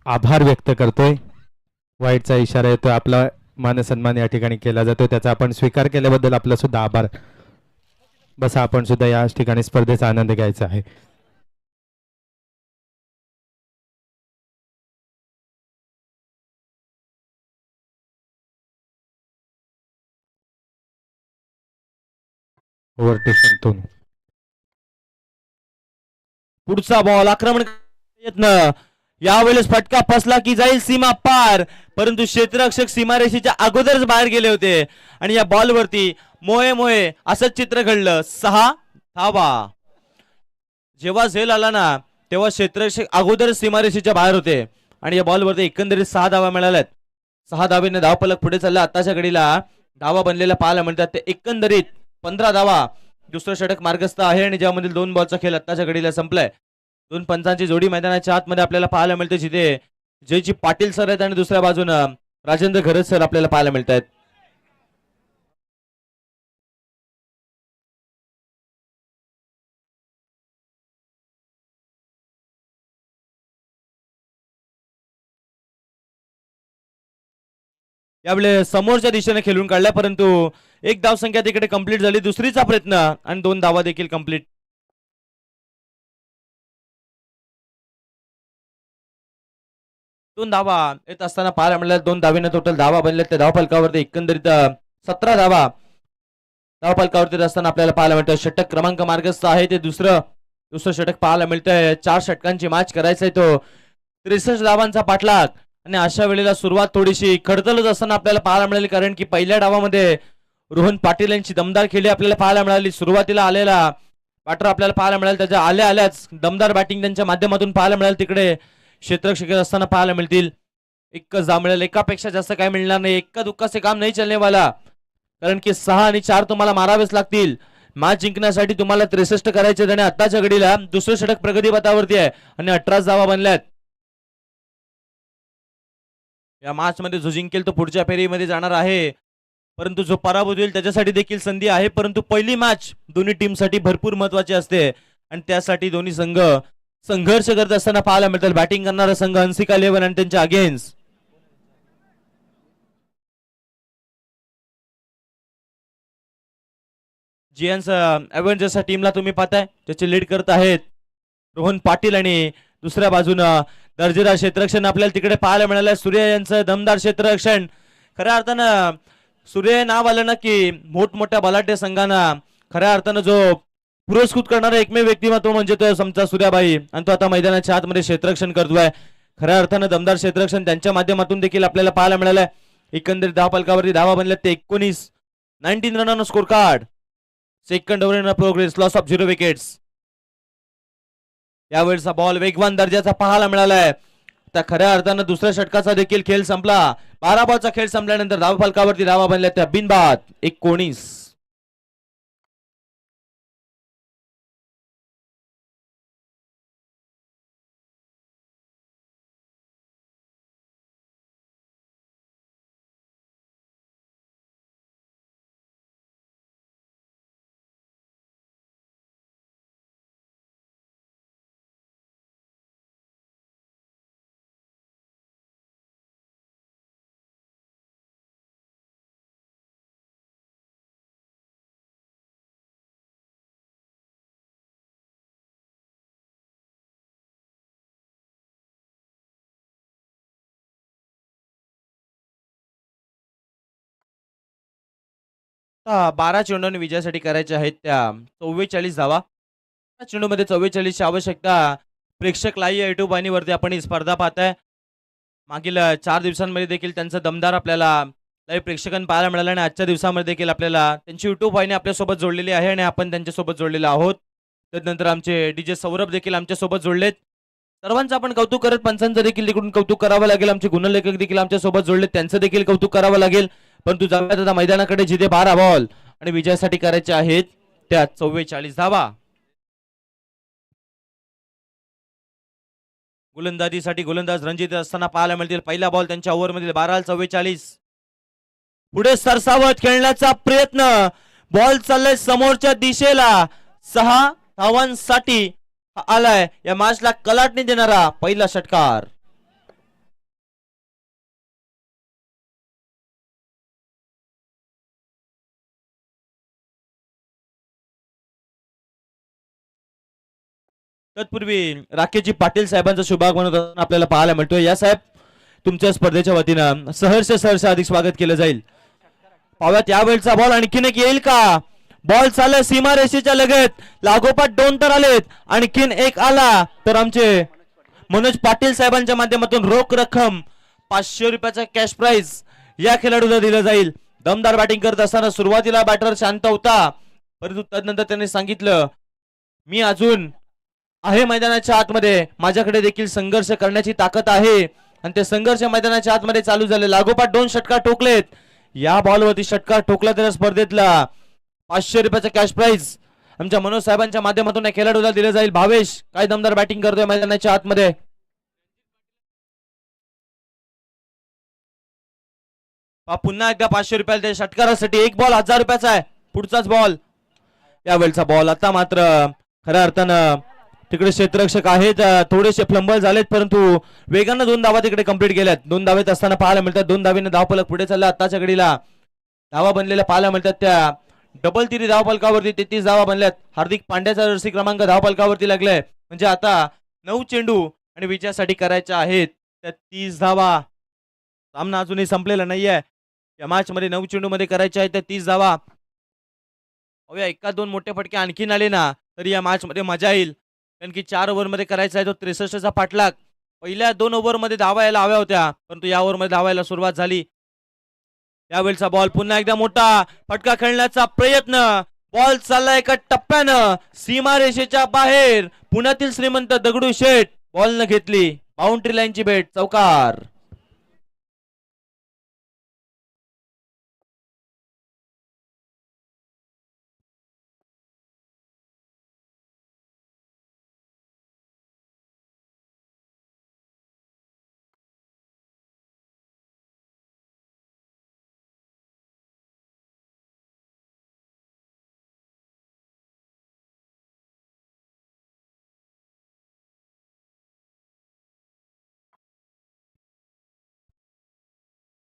आभार व्यक्त करतोय. वाईटचा इशारा येतोय, आपला मान सन्मान या ठिकाणी केला जातोय, त्याचा आपण स्वीकार केल्याबद्दल आपला सुद्धा आभार. बस आपण सुद्धा या ठिकाणी स्पर्धेचा आनंद घ्यायचा आहे. Over to Shantanu. पुढचा बॉल आक्रमण प्रयत्न, यावेळेस फटका फसला की जाईल सीमा पार, परंतु क्षेत्ररक्षक सीमारेषेच्या अगोदरच बाहेर गेले होते आणि या बॉल वरती मोहे असंच चित्र घडलं. 6 धावा. जेव्हा झेल आला ना तेव्हा क्षेत्ररक्षक अगोदर सीमारेषेच्या बाहेर होते आणि या बॉल वरती एकंदरीत 6 धावा मिळाल्यात. 6 धावेने धावफलक पुढे चालला. आताच्या घडीला धावा बनलेल्या पाहायला मिळतात ते एकंदरीत 15 धावा दुसरं षटक मार्गस्थ आहे आणि ज्यामधील 2 बॉलचा खेळ आत्ताच्या घडीला संपलाय. 2 पंचांची जोडी मैदानाच्या आतमध्ये आपल्याला पाहायला मिळते, जिथे जयजी पाटील सर आहेत आणि दुसऱ्या बाजूनं राजेंद्र घरत सर आपल्याला पाहायला मिळत आहेत. यावेळी समोरच्या दिशेने खेळून काढल्या, परंतु एक धाव संख्या तिकडे कंप्लीट झाली. दुसरीचा प्रयत्न आणि 2 धावा देखील कंप्लीट. दोन धावा येत असताना पाहायला मिळाल्या. 2 धावीने टोटल धावा बनल्या. त्या धावफलकावरती एकंदरीत 17 धावा धावफलकावरती असताना आपल्याला पाहायला मिळतं. षटक क्रमांक मार्गस्थ आहे ते दुसरं षटक पाहायला मिळतंय. 4 षटकांची मॅच करायचंय तो 63 धावांचा पाठलाग. आणि अशा वेळेला सुरुवात थोडीशी खडतलच असताना आपल्याला पाहायला मिळाली, कारण की पहिल्या डावामध्ये रोहन पाटील यांची दमदार खेळी आपल्याला पाहायला मिळाली. सुरुवातीला आलेला बॅटर आपल्याला पाहायला मिळाला, त्याच्या आल्याच दमदार बॅटिंग त्यांच्या माध्यमातून पाहायला मिळाल. तिकडे क्षेत्ररक्षक असताना पाहायला मिळतील. एकच धाव मिळेल, एकापेक्षा जास्त काय मिळणार नाही. एका दुक्का से काम नाही चलने वाला, कारण की 6 आणि 4 तुम्हाला मारावेच लागतील. मॅच जिंकण्यासाठी तुम्हाला 63 करायचे. आणि आताच्या घडीला दुसरं षटक प्रगती पथावरती आहे आणि 18 धावा बनल्यात. या मॅच मध्ये जो जिंकेल तो पुढच्या फेरीमध्ये जाणार आहे, परंतु जो पराभूत होईल त्याच्यासाठी देखील संधी आहे. परंतु पहिली मॅच दोन्ही टीमसाठी भरपूर महत्वाची असते आणि त्यासाठी दोन्ही संघ संघर्ष करत असताना पाहायला मिळतात. बॅटिंग करणारा संघ हंसिका 11 आणि त्यांच्या अगेन्स्ट जिएन्स एव्हेंजर्सच्या टीमला तुम्ही पाहताय, त्याचे लीड करत आहेत रोहन पाटील. आणि दुसऱ्या बाजूनं दर्जेदार क्षेत्ररक्षण आपल्याला तिकडे पाहायला मिळालं. सूर्य यांचं दमदार क्षेत्ररक्षण. खऱ्या अर्थानं सूर्य नाव आलं ना की मोठमोठ्या बलाढ्य संघांना खऱ्या अर्थानं जो पुरस्कृत करणारा एकमेव व्यक्तिमत्व म्हणजे तो समजा सूर्याबाई, आणि तो आता मैदानाच्या आतमध्ये क्षेत्ररक्षण करतोय. खऱ्या अर्थानं दमदार क्षेत्ररक्षण त्यांच्या माध्यमातून देखील आपल्याला पाहायला मिळालंय. एकंदरीत धावफलकावरती धावा बनल्या ते 19 रनांना score card. Second over in progress, loss of 0 wickets. यावेळेचा बॉल वेगवान दर्जाचा पाहायला मिळालाय. त्या खऱ्या अर्थानं दुसऱ्या षटकाचा देखील खेळ संपला. 12 बॉलचा खेळ संपल्यानंतर धावफलकावरती धावा बनल्या त्या बिनबाद 19. आता 12 चेंडूंनी विजयासाठी करायच्या आहेत त्या 44 धावा. चेंडूमध्ये 44ची आवश्यकता. प्रेक्षक लाईव्ह युट्यूब वाहिनीवरती आपण ही स्पर्धा पाहताय. मागील 4 दिवसांमध्ये देखील त्यांचा दमदार आपल्याला लाईव्ह प्रेक्षकांना पाहायला मिळाला आणि आजच्या दिवसामध्ये देखील आपल्याला त्यांची युट्यूब वाहिनी आपल्यासोबत जोडलेली आहे आणि आपण त्यांच्यासोबत जोडलेलो आहोत. त्यानंतर आमचे डीजे सौरभ देखील आमच्यासोबत जोडलेत. सर्वांचं आपण कौतुक करत पंचांचं देखील तिकडून कौतुक करावं लागेल. आमचे गुणलेखक देखील आमच्यासोबत जोडलेत, त्यांचं देखील कौतुक करावं लागेल. परंतु जाऊयात आता मैदानाकडे, जिथे 12 बॉल आणि विजयासाठी करायचे आहेत त्या 44 धावा. गोलंदाजीसाठी गोलंदाज रणजित असताना पाहायला मिळतील. पहिला बॉल त्यांच्या ओव्हरमधील 12-44. पुढे सरसावत खेळण्याचा प्रयत्न. बॉल चाललाय समोरच्या दिशेला. 6 धावांसाठी आलाय या मॅचला कलाटणी देणारा पहिला षटकार. तत्पूर्वी राकेशजी पाटील साहेबांचा शुभागमन आपल्याला पाहायला मिळतोय. या साहेब, तुमच्या स्पर्धेच्या वतीनं सहर्ष अधिक स्वागत केलं जाईल. पाव्यात यावेळचा बॉल आणखीन एक येईल का? बॉल चाललाय सीमारेषेच्या लगत. लागोपाठ 2 तर आलेत, आणखीन एक आला तर आमचे मनोज पाटील साहेबांच्या माध्यमातून रोख रक्कम 500 रुपयाचा कॅश प्राइज या खेळाडूला दिलं जाईल. दमदार बॅटिंग करत असताना सुरुवातीला बॅटर शांत होता, परंतु त्यानंतर त्यांनी सांगितलं, मी अजून आहे मैदानाच्या आतमध्ये, माझ्याकडे देखील संघर्ष करण्याची ताकद आहे. आणि ते संघर्ष मैदानाच्या आतमध्ये चालू झाले. लागोपाठ 2 षटकार ठोकलेत. या बॉलवरती षटकार ठोकला तर स्पर्धेतला 500 रुपयाचा कॅश प्राइज आमच्या मनोज साहेबांच्या माध्यमातून या खेळाडूला दिलं जाईल. भावेश काय दमदार बॅटिंग करतोय मैदानाच्या आतमध्ये. पुन्हा एकदा 500 रुपयाला षटकारासाठी. एक बॉल 1000 रुपयाचा आहे. पुढचाच बॉल. यावेळचा बॉल आता मात्र खऱ्या अर्थानं तिकडे क्षेत्ररक्षक आहेत, थोडेसे फ्लंबल झालेत, परंतु वेगानं 2 धावा तिकडे कंप्लीट केल्यात. 2 धावेत असताना पाहायला मिळतात. 2 धावेने धावफलक पुढे चालला. आताच्या घडीला धावा बनलेल्या पाहायला मिळतात. त्या डबल तिरी धावफलकावरती 33 धावा बनल्यात. हार्दिक पांड्याचा जर्सी क्रमांक धावफलकावरती लागलाय. म्हणजे आता 9 चेंडू आणि विजयासाठी करायच्या आहेत त्या 30 धावा. सामना अजूनही संपलेला नाहीये. या मॅच मध्ये 9 चेंडू मध्ये करायच्या आहेत त्या 30 धावा. अव्या एका 2 मोठे फटके आणखीन आले ना तरी या मॅच मध्ये मजा येईल. कारण की 4 ओव्हर मध्ये करायचा आहे तो 63चा पाठलाग. पहिल्या 2 ओव्हर मध्ये धावा यायला हव्या होत्या, परंतु या ओव्हर मध्ये धावायला सुरुवात झाली. यावेळचा बॉल पुन्हा एकदा मोठा फटका खेळण्याचा प्रयत्न. बॉल चालला एका टप्प्यानं सीमारेषेच्या बाहेर. पुण्यातील श्रीमंत दगडू शेठ बॉल न घेतली. बाउंड्री लाईनची भेट. चौकार.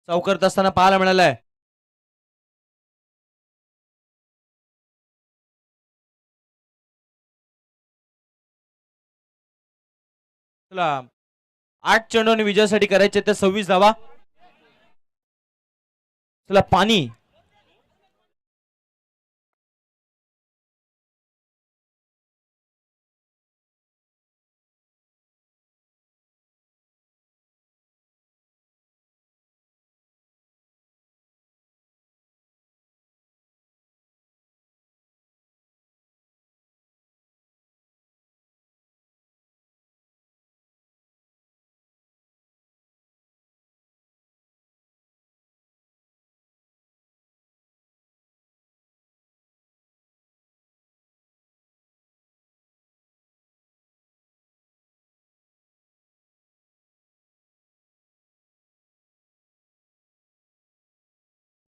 चौकारत असताना पाहायला मिळालाय. चला 8 चेंडू आणि विजयासाठी करायचे त्या 26 धावा. चला पाणी.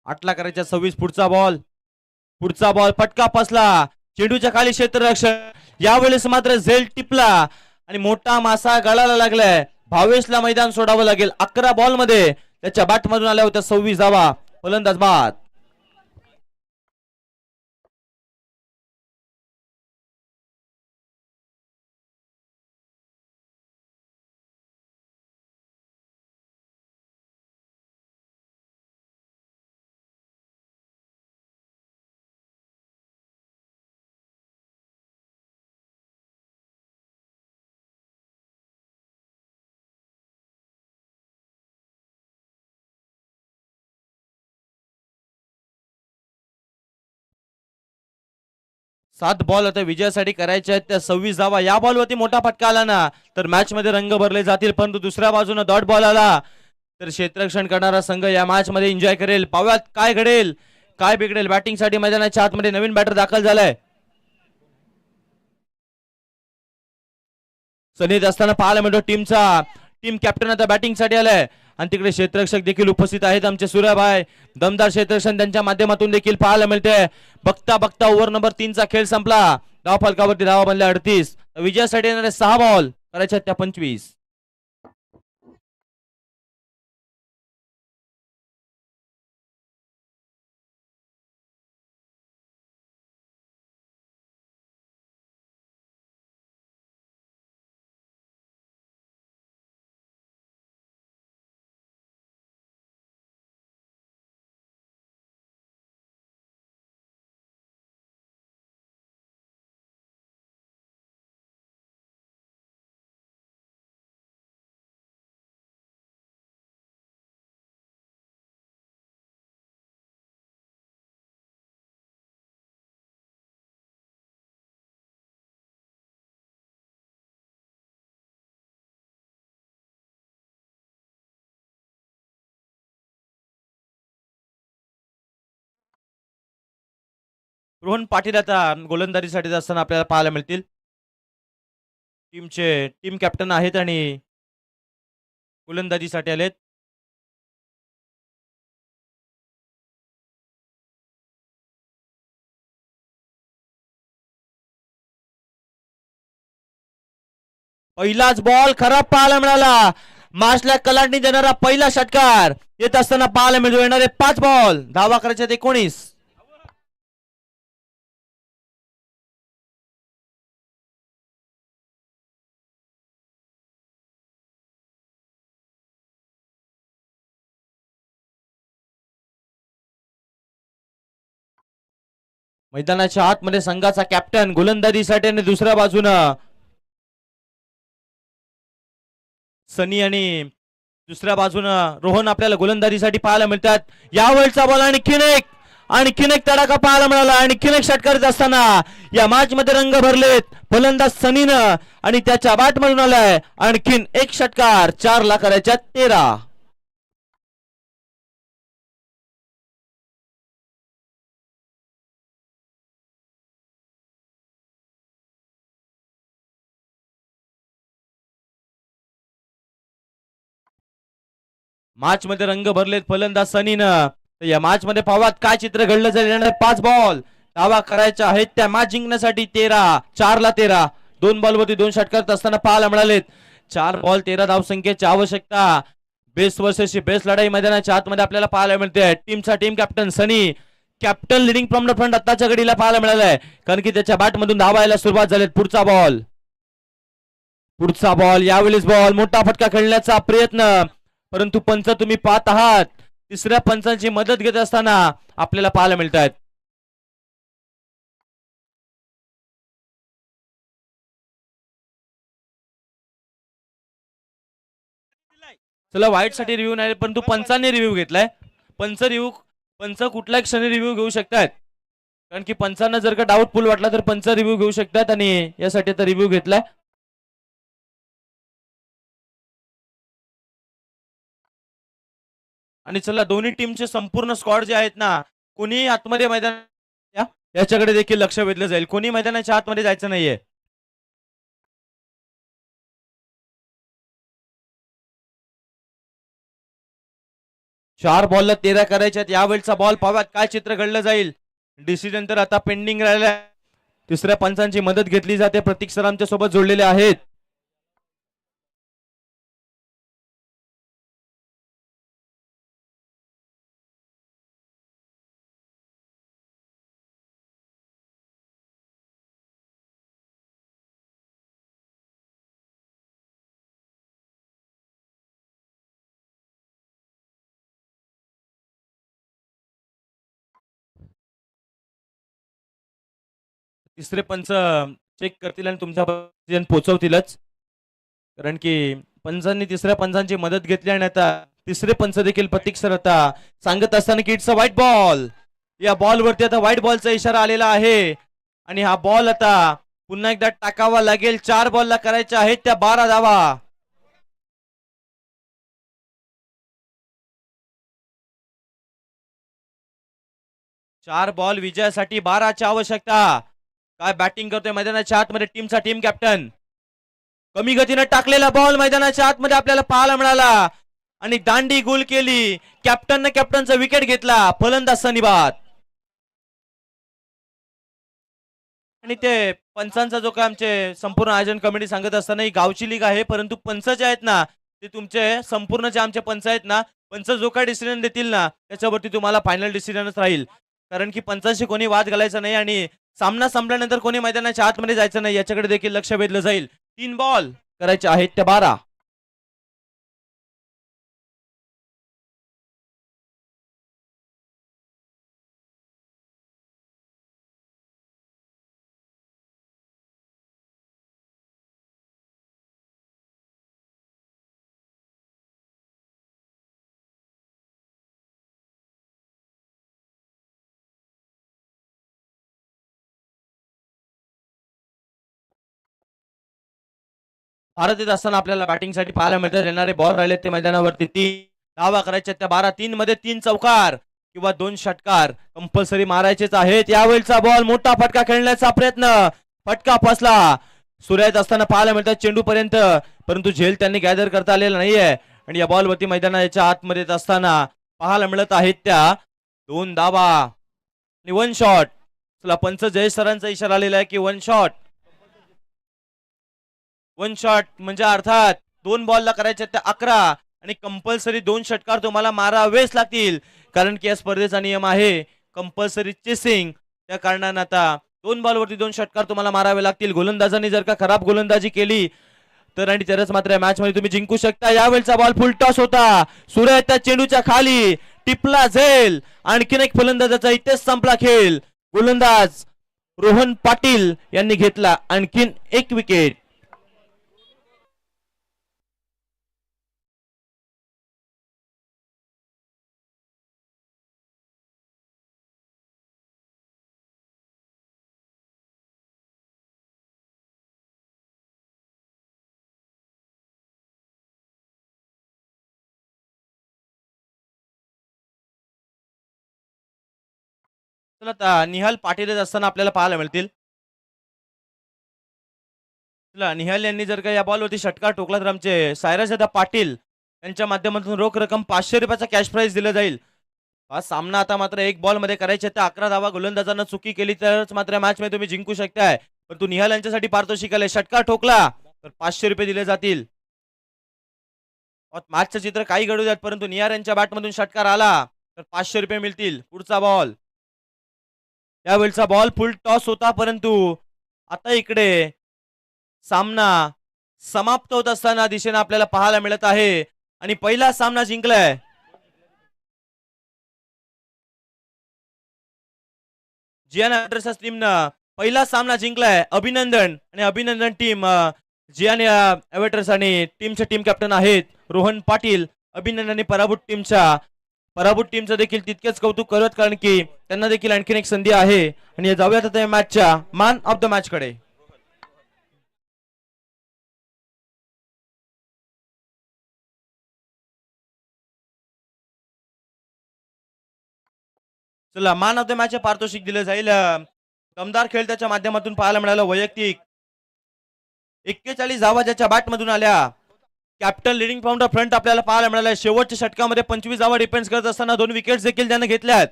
आटला करायचा 26. पुढचा बॉल फटका फसला. चेंडूच्या खाली क्षेत्ररक्षक. यावेळेस मात्र झेल टिपला आणि मोठा मासा गळाला लागलाय. भावेशला मैदान सोडावं लागेल. 11 बॉल मध्ये त्याच्या बॅट मधून आल्या होत्या 26 धावा. फलंदाज बाद. सात बॉल आता विजयासाठी करायचे आहेत त्या 26 धावा. या बॉलवरती मोठा फटका आला ना तर मॅच मध्ये रंग भरले जातील, परंतु दुसऱ्या बाजूने डॉट बॉल आला तर क्षेत्ररक्षण करणारा संघ या मॅच मध्ये एन्जॉय करेल. पाव्यात काय घडेल, काय बिघडेल. बॅटिंग साठी मैदानाच्या आतमध्ये नवीन बॅटर दाखल झालाय. सनीत असताना पाहायला मिळतो टीम कॅप्टन आता बॅटिंग साठी आलाय आणि तिकडे क्षेत्ररक्षक देखील उपस्थित आहेत. आमचे सूर्याभाई दमदार क्षेत्ररक्षण त्यांच्या माध्यमातून देखील पाहायला मिळते. बघता बघता ओव्हर नंबर 3 चा खेळ संपला. धाव फलकावरती धावा बनल्या 38. विजयासाठी येणारे 6 बॉल करायच्या त्या 25. रोहन पाटील आता गोलंदाजीसाठी असताना आपल्याला पाहायला मिळतील. टीम कॅप्टन आहेत आणि गोलंदाजीसाठी आलेत. पहिलाच बॉल खराब पाहायला मिळाला. मार्शला कलांनी देणारा पहिला षटकार येत असताना पाहायला मिळतो. येणारे 5 बॉल, धावा करायचे 19. मैदानाच्या आतमध्ये संघाचा कॅप्टन गोलंदाजीसाठी आणि दुसऱ्या बाजूनं सनी आणि दुसऱ्या बाजूनं रोहन आपल्याला गोलंदाजीसाठी पाहायला मिळतात. यावेळचा बॉल आणखीन एक तडाखा पाहायला मिळाला. आणखीन एक षटकार येत असताना या मॅच मध्ये रंग भरलेत. फलंदाज सनीनं आणि त्याच्या बॅट मधून आलाय आणखीन एक षटकार. 4 ला करायच्या 13. मॅच मध्ये रंग भरलेत फलंदाज सनीनं. या मॅच मध्ये पाहावात काय चित्र घडलं जाईल. येणारे 5 बॉल, धावा करायच्या आहेत त्या मॅच जिंकण्यासाठी 4 ला 13. 2 बॉलवरती 2 षटकार असताना पाहायला मिळालेत. 4 बॉल 13 धावसंख्येची आवश्यकता. बेस्ट वर्सेसची बेस्ट लढाई मैदानाच्या आतमध्ये आपल्याला पाहायला मिळते. Team captain Sunny, captain leading from the front आताच्या घडीला पाहायला मिळालाय, कारण की त्याच्या बॅट मधून धावा यायला सुरुवात झाली. पुढचा बॉल यावेळेस बॉल, मोठा फटका खेळण्याचा प्रयत्न, परंतु पंच तुम्ही पाहत आहात तिसऱ्या पंचांची मदत घेत असताना आपल्याला पाहायला मिळत आहेत. चला वाईट साठी रिव्ह्यू नाही, परंतु पंचांनी रिव्ह्यू घेतलाय. पंच कुठल्याही क्षणी रिव्ह्यू घेऊ शकतात, कारण की पंचांना जर का डाऊटफुल वाटला तर पंच रिव्ह्यू घेऊ शकतात आणि यासाठी आता रिव्ह्यू घेतलाय. आणि चला दोन्ही टीमचे संपूर्ण स्क्वॉड जे आहेत ना, कोणी आतमध्ये मैदान याच्याकडे देखील लक्ष वेधलं जाईल. कोणी मैदानाच्या आतमध्ये जायचं नाहीये. चार बॉलला 13 करायच्यात. यावेळचा बॉल पाहाव्यात काय चित्र घडलं जाईल. डिसिजन तर आता पेंडिंग राहिलाय. तिसऱ्या पंचांची मदत घेतली जाते. प्रतीक सर आमच्या सोबत जोडलेले आहेत. तिसरे पंच चेक करतील आणि तुमच्या पर्यंत पोहोचवतीलच, कारण की पंचांनी तिसऱ्या पंचांची मदत घेतली आणि आता तिसरे पंच देखील प्रतीक सर आता सांगत असताना की इट्स अ व्हाईट बॉल. या बॉल वरती आता व्हाईट बॉलचा इशारा आलेला आहे आणि हा बॉल आता पुन्हा एकदा टाकावा लागेल. 4 बॉलला करायच्या आहेत त्या 12 धावा. चार बॉल विजयासाठी 12ची आवश्यकता. काय बॅटिंग करतोय मैदानाच्या आतमध्ये टीम कॅप्टन. कमी गतीने टाकलेला बॉल मैदानाच्या आतमध्ये आपल्याला पाहायला मिळाला आणि दांडी गोल केली. कॅप्टनचा विकेट घेतला. फलंदाज सनीबाद. आणि ते पंचांचा जो काय आमचे संपूर्ण आयोजन कमिटी सांगत असताना ही गावची लीग आहे, परंतु पंच जे आहेत ना ते तुमचे संपूर्ण जे आमचे पंच आहेत ना, पंच जो काय डिसिजन देतील ना त्याच्यावरती तुम्हाला फायनल डिसिजनच राहील, कारण की पंचांशी कोणी वाद घालायचा नाही आणि सामना संपल्यानंतर कोणी मैदानाच्या आतमध्ये जायचं नाही याच्याकडे देखील लक्ष वेधलं जाईल. 3 बॉल करायचे आहेत त्या 12. भारत येत असताना आपल्याला बॅटिंगसाठी पाहायला मिळतात. येणारे बॉल राहिले ते मैदानावरती 3 धावा करायच्या त्या 12. 3 मध्ये 3 चौकार. किंवा 2 षटकार कंपल्सरी मारायचेच आहेत. यावेळचा बॉल मोठा फटका खेळण्याचा प्रयत्न, फटका फसला. सुरेत असताना पाहायला मिळतात चेंडू पर्यंत, परंतु झेल त्यांनी गॅदर करता आलेला नाहीये आणि या बॉलवरती मैदानाच्या आतमध्ये येत असताना पाहायला मिळत आहेत त्या 2 धावा आणि 1 शॉट. चला पंच जयेश सरांचा इशारा आलेला आहे की 1 शॉट. 1 शॉट म्हणजे अर्थात 2 बॉलला करायचे त्या 11 आणि कंपल्सरी 2 षटकार तुम्हाला मारावेच लागतील, कारण की या स्पर्धेचा नियम आहे कंपल्सरी चेसिंग. त्या कारणाने आता 2 बॉलवरती 2 षटकार तुम्हाला मारावे लागतील. गोलंदाजांनी जर का खराब गोलंदाजी केली तर आणि तरच मात्र या मॅच मध्ये तुम्ही जिंकू शकता. यावेळचा बॉल फुल टॉस होता. सूर्य त्या चेंडूच्या खाली टिपला झेल. आणखीन एक फलंदाजाचा इथेच संपला खेळ. गोलंदाज रोहन पाटील यांनी घेतला आणखीन एक विकेट. चला आता निहाल पाटील येत असताना आपल्याला पाहायला मिळतील. चला निहाल यांनी जर का या बॉलवरती षटकार ठोकला तर आमचे सायराज दादा पाटील यांच्या माध्यमातून रोख रक्कम 500 रुपयाचा कॅश प्राइज दिला जाईल. हा सामना आता मात्र 1 बॉल मध्ये करायचे तर 11 धावा. गोलंदाजांना चुकी केली तरच मात्र मॅच मध्ये तुम्ही जिंकू शकताय, परंतु निहाल यांच्यासाठी पारितोषिक आले. षटकार ठोकला तर 500 रुपये दिले जातील. मॅचचं चित्र काही घडू द्यात, परंतु निहाल यांच्या बॅटमधून षटकार आला तर 500 रुपये मिळतील. पुढचा बॉल, यावेळचा बॉल फुल टॉस होता, परंतु आता इकडे सामना समाप्त होत असताना दिशेने आपल्याला पाहायला मिळत आहे आणि पहिला सामना जिंकलाय जियान एव्हर्टर्स टीमनं. पहिला सामना जिंकलाय. अभिनंदन. आणि अभिनंदन टीम जियान एव्हर्टर्स आणि टीमचे टीम कॅप्टन आहेत रोहन पाटील. अभिनंदन पराभूत टीमचं देखील तितकेच कौतुक करत, कारण की त्यांना देखील आणखीन एक संधी आहे. आणि जाऊयात आता या मॅचच्या मॅन ऑफ द मॅच कडे. चला मॅन ऑफ द मॅच पारितोषिक दिलं जाईल. दमदार खेळ त्याच्या माध्यमातून पाहायला मिळाला. वैयक्तिक 41 धावा ज्याच्या बॅट मधून आल्या. Captain leading from the front आपल्याला पाहायला मिळाला. शेवटच्या षटकामध्ये 25 धावा डिफेन्स करत असताना 2 विकेट्स देखील त्याने घेतल्यात.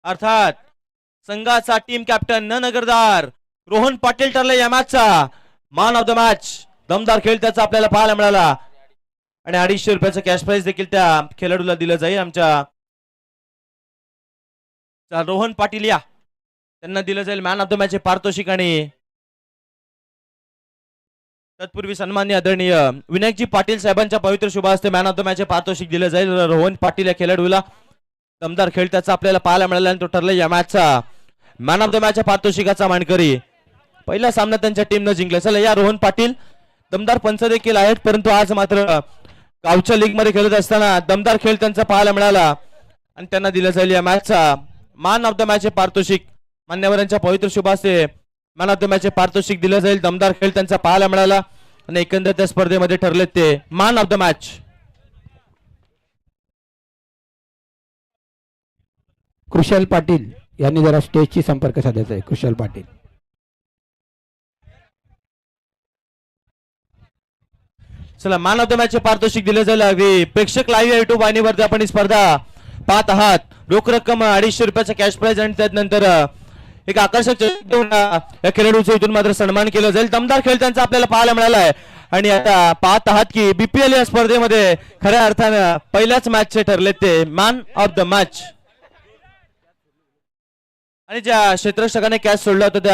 अर्थात संघाचा टीम कॅप्टन न नगरदार रोहन पाटील ठरले या मॅचचा मॅन ऑफ द मॅच. दमदार खेळ त्याचा आपल्याला पाहायला मिळाला आणि 250 रुपयाचं कॅश प्राइज देखील त्या खेळाडूला दिलं जाईल. आमच्या रोहन पाटील या त्यांना दिलं जाईल मॅन ऑफ द मॅच पारितोषिक. आणि तत्पूर्वी सन्माननीय आदरणीय विनायकजी पाटील साहेबांच्या पवित्र शुभ हस्ते मॅन ऑफ द मॅच पारितोषिक दिलं जाईल रोहन पाटील या खेळाडूला. दमदार खेळ त्याचा आपल्याला पाहायला मिळाला आणि तो ठरला या मॅचचा मॅन ऑफ द मॅच पारितोषिकाचा मानकरी. पहिला सामना त्यांच्या टीमनं जिंकला. चला या रोहन पाटील दमदार पंच देखील आहेत, परंतु आज मात्र गावच्या लीग मध्ये खेळत असताना दमदार खेळ त्यांचा पाहायला मिळाला आणि त्यांना दिलं जाईल या मॅचचा मॅन ऑफ द मॅच पारितोषिक. मान्यवरांच्या पवित्र शुभ हस्ते मॅन ऑफ द मॅच पारितोषिक दिलं जाईल. दमदार खेळ त्यांचा पाहायला मिळाला आणि एकंदर त्या स्पर्धेमध्ये ठरले ते man of the match. Krushal Patil यांनी जरा स्टेजची संपर्क साधायचा आहे. कृषल पाटील. चला मॅन ऑफ द मॅच पारितोषिक दिलं जाईल. अगदी प्रेक्षक लाईव्ह युट्यूब वाहिनीवरती आपण ही स्पर्धा पाहत आहात. रोख रक्कम 250 रुपयाचा कॅश प्राइज आणि त्यानंतर एक आकर्षक या खेळाडूचं इथून मात्र सन्मान केलं जाईल. दमदार खेळ त्यांचा आपल्याला पाहायला मिळाला आहे आणि आता पाहत आहात की बीपीएल या स्पर्धेमध्ये खऱ्या अर्थानं पहिल्याच मॅचचे ठरले ते मॅन ऑफ द मॅच. आणि ज्या क्षेत्ररक्षकाने कॅच सोडला होता त्या